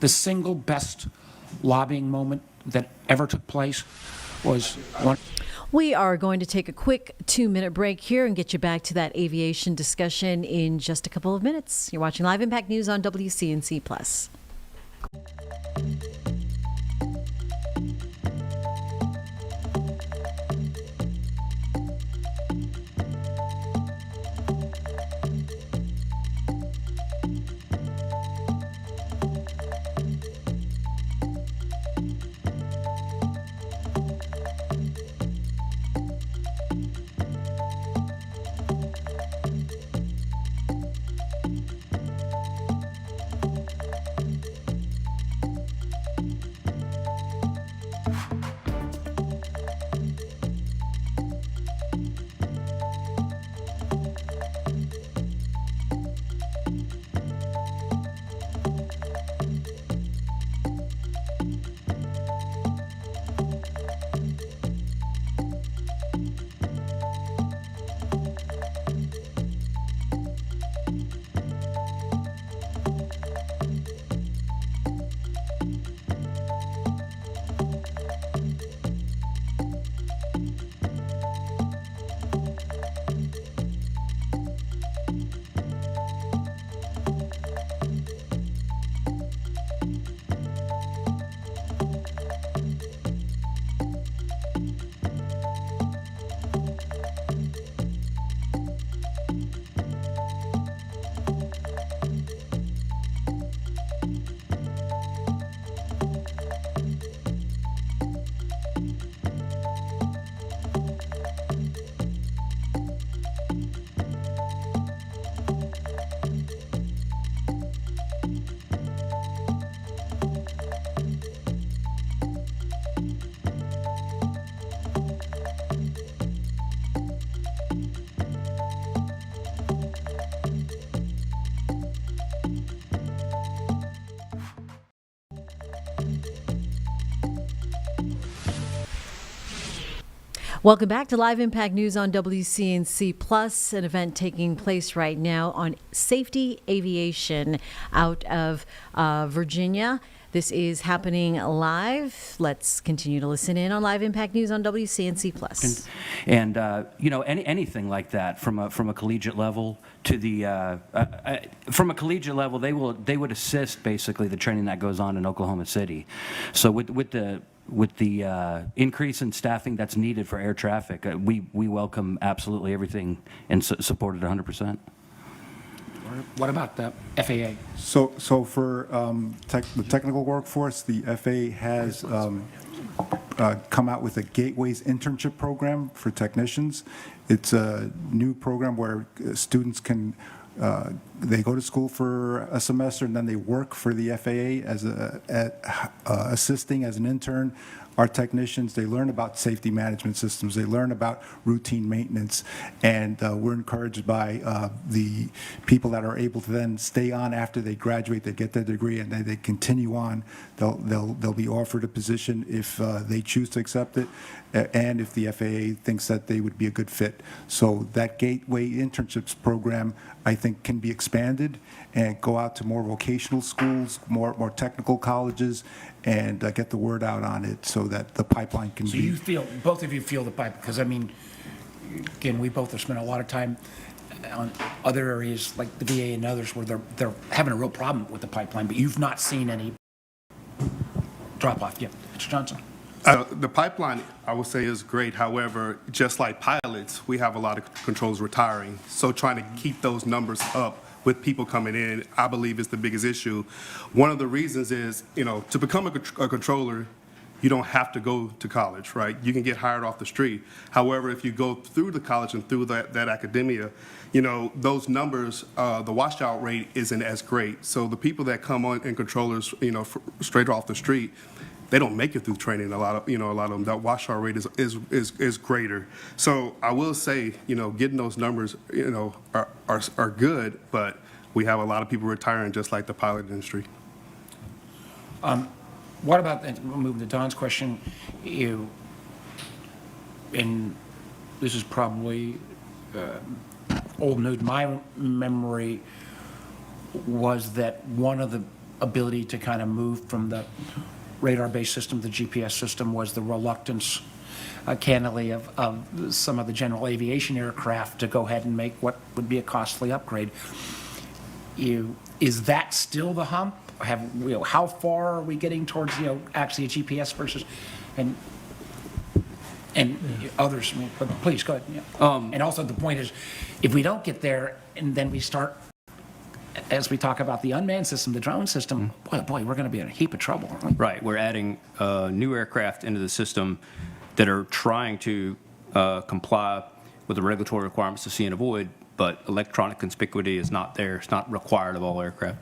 the single best lobbying moment that ever took place was one. We are going to take a quick 2-minute break here and get you back to that aviation discussion in just a couple of minutes. You're watching Live Impact News on WCNC Plus. Welcome back to Live Impact News on WCNC Plus, an event taking place right now on safety aviation out of Virginia. This is happening live. Let's continue to listen in on Live Impact News on WCNC Plus. And anything like that from a collegiate level to the from a collegiate level, they would assist basically the training that goes on in Oklahoma City. So with the increase in staffing that's needed for air traffic, we welcome absolutely everything and support it 100%. What about the FAA? So for the technical workforce, the FAA has come out with a Gateways internship program for technicians. It's a new program where students can they go to school for a semester and then they work for the FAA as assisting as an intern. Our technicians, they learn about safety management systems, they learn about routine maintenance, and we're encouraged by the people that are able to then stay on after they graduate, they get their degree, and they continue on. They'll be offered a position if they choose to accept it, and if the FAA thinks that they would be a good fit. So that Gateway internships program, I think, can be expanded and go out to more vocational schools, more technical colleges, and get the word out on it so that the pipeline can So be. you feel, both of you feel the pipe, because I mean, again, we both have spent a lot of time on other areas like the VA and others where they're having a real problem with the pipeline, but you've not seen any drop off. Yeah, Mr. Johnson. The pipeline, I would say, is great. However, just like pilots, we have a lot of controllers retiring. So trying to keep those numbers up with people coming in, I believe, is the biggest issue. One of the reasons is, to become a controller, you don't have to go to college, right? You can get hired off the street. However, if you go through the college and through that academia, those numbers, the washout rate isn't as great. So the people that come on in controllers, straight off the street, they don't make it through training. A lot of them, that washout rate is greater. So I will say, getting those numbers, are good, but we have a lot of people retiring, just like the pilot industry. What about, and we'll move to Don's question, and this is probably old news, my memory was that one of the ability to kind of move from the radar-based system to the GPS system was the reluctance, candidly, of some of the general aviation aircraft to go ahead and make what would be a costly upgrade. Is that still the hump? How far are we getting towards, actually a GPS versus, and others? I mean, but please go ahead. Yeah. And also the point is, if we don't get there, and then we start, as we talk about the unmanned system, the drone system, boy, we're going to be in a heap of trouble. Aren't we? Right. We're adding new aircraft into the system that are trying to comply with the regulatory requirements to see and avoid, but electronic conspicuity is not there. It's not required of all aircraft.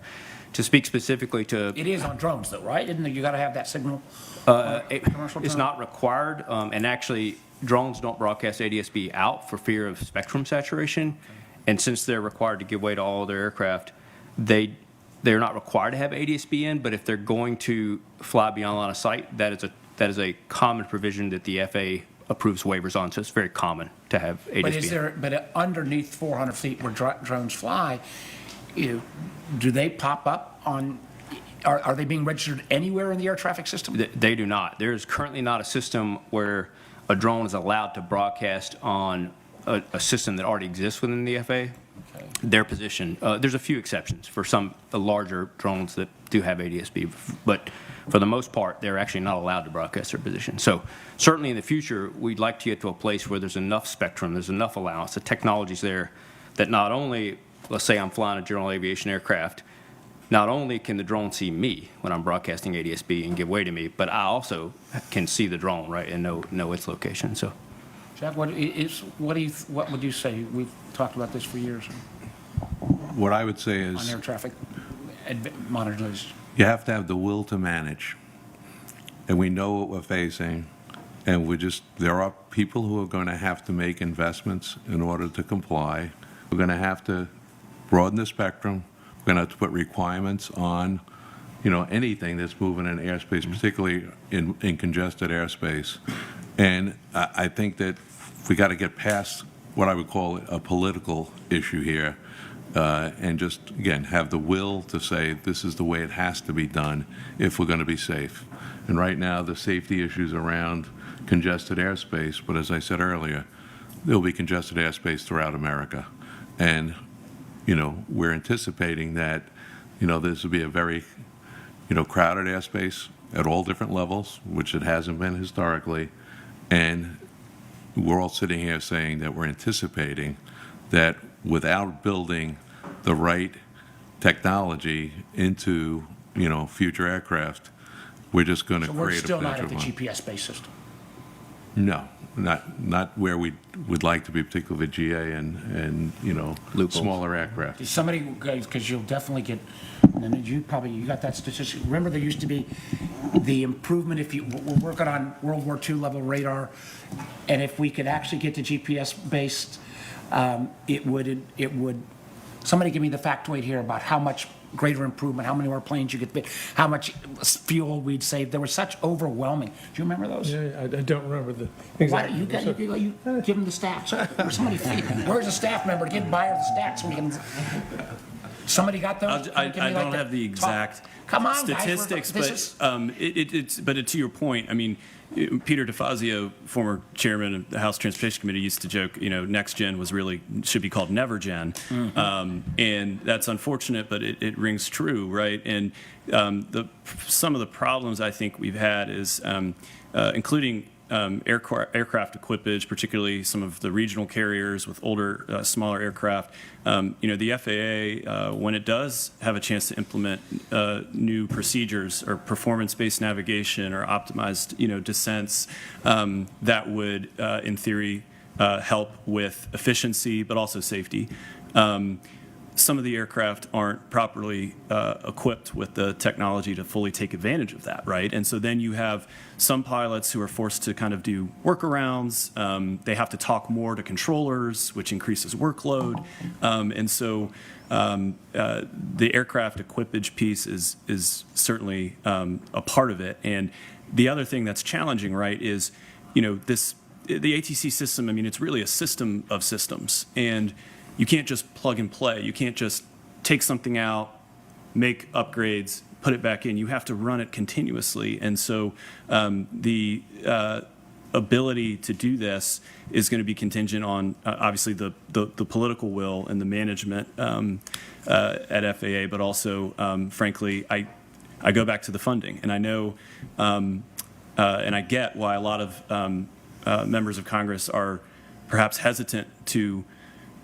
To speak specifically to... It is on drones, though, right? Isn't it? You got to have that signal? It's not required, and actually, drones don't broadcast ADS-B out for fear of spectrum saturation, and since they're required to give way to all their aircraft, they're not required to have ADS-B in, but if they're going to fly beyond line of sight, that is a common provision that the FAA approves waivers on, so it's very common to have ADS-B. But underneath 400 feet where drones fly, do they pop up on, are they being registered anywhere in the air traffic system? They do not. There is currently not a system where a drone is allowed to broadcast on a system that already exists within the FAA. Okay. Their position, there's a few exceptions for some larger drones that do have ADS-B, but for the most part, they're actually not allowed to broadcast their position. So certainly in the future, we'd like to get to a place where there's enough spectrum, there's enough allowance, the technology's there that not only, let's say I'm flying a general aviation aircraft, not only can the drone see me when I'm broadcasting ADS-B and give way to me, but I also can see the drone, right, and know its location. So, Jack, what would you say? We've talked about this for years. What I would say is, on air traffic monitoring. you have to have the will to manage, and we know what we're facing, and there are people who are going to have to make investments in order to comply. We're going to have to broaden the spectrum. We're going to have to put requirements on, anything that's moving in airspace, particularly in congested airspace. And I think that we got to get past what I would call a political issue here, and just, again, have the will to say this is the way it has to be done if we're going to be safe. And right now, the safety issues around congested airspace, but as I said earlier, there'll be congested airspace throughout America. And, we're anticipating that, this will be a very, crowded airspace at all different levels, which it hasn't been historically. And we're all sitting here saying that we're anticipating that without building the right technology into, future aircraft, we're just going to So we're create a still not bunch at the of GPS-based system. No, not where we would like to be, particularly with GA and smaller aircraft. Somebody, because you'll definitely get, and you got that statistic. Remember, there used to be the improvement if we're working on World War II level radar, and if we could actually get to GPS-based, it would. Somebody give me the factoid here about how much greater improvement, how many more planes you could fit, how much fuel we'd save. There was such overwhelming. Do you remember those? Yeah, I don't remember the Why exact. don't you give them the stats? Somebody, where's a staff member? Give Bayer the stats so we can. Somebody got those? I don't have the exact Come on, statistics, guys, but to your point, I mean, Peter DeFazio, former chairman of the House Transportation Committee, used to joke, next gen should be called never gen. And that's unfortunate, but it rings true, right? And some of the problems I think we've had is, including aircraft equipage, particularly some of the regional carriers with older, smaller aircraft. The FAA, when it does have a chance to implement new procedures or performance-based navigation or optimized, descents, that would, in theory, help with efficiency, but also safety. Some of the aircraft aren't properly equipped with the technology to fully take advantage of that, right? And so then you have some pilots who are forced to kind of do workarounds. They have to talk more to controllers, which increases workload. And so the aircraft equipage piece is certainly a part of it. And the other thing that's challenging, right, is, the ATC system, I mean, it's really a system of systems. And you can't just plug and play. You can't just take something out, make upgrades, put it back in. You have to run it continuously. And so the ability to do this is going to be contingent on, obviously, the political will and the management at FAA, but also, frankly, I go back to the funding. And I know, and I get why a lot of members of Congress are perhaps hesitant to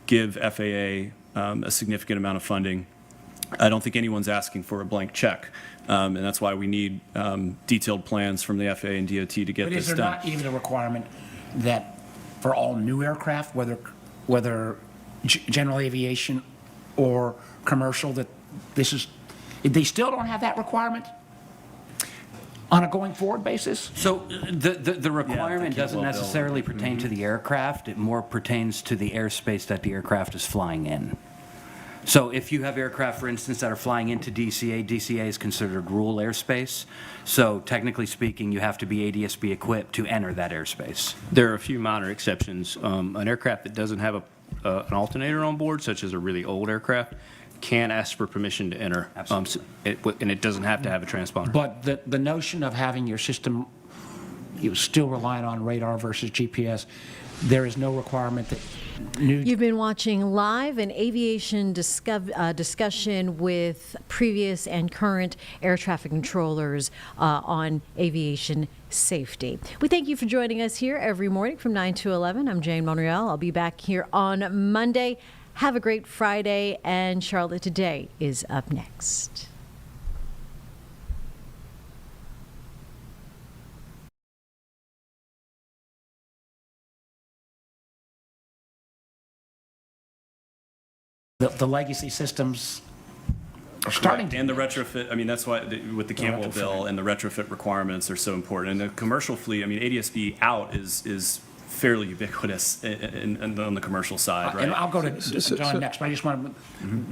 give FAA a significant amount of funding. I don't think anyone's asking for a blank check, and that's why we need detailed plans from the FAA and DOT to get But this is there done. not even a requirement that for all new aircraft, whether general aviation or commercial, that they still don't have that requirement on a going forward basis? So the requirement doesn't necessarily pertain to the aircraft. It more pertains to the airspace that the aircraft is flying in. So if you have aircraft, for instance, that are flying into DCA, DCA is considered rural airspace. So technically speaking, you have to be ADS-B equipped to enter that airspace. There are a few minor exceptions. An aircraft that doesn't have an alternator on board, such as a really old aircraft, can ask for permission to enter. Absolutely. And it doesn't have to have a transponder. But the notion of having your system, still relying on radar versus GPS, there is no requirement that You've been watching live an aviation discussion with previous and current air traffic controllers on aviation safety. We thank you for joining us here every morning from 9 to 11. I'm Jane Monreal. I'll be back here on Monday. Have a great Friday, and Charlotte Today is up next. the legacy systems are starting to. And the retrofit, I mean, that's why with the Cantwell bill and the retrofit requirements are so important. And the commercial fleet, I mean, ADS-B out is fairly ubiquitous on the commercial side, right? And I'll go to John next, but I just want to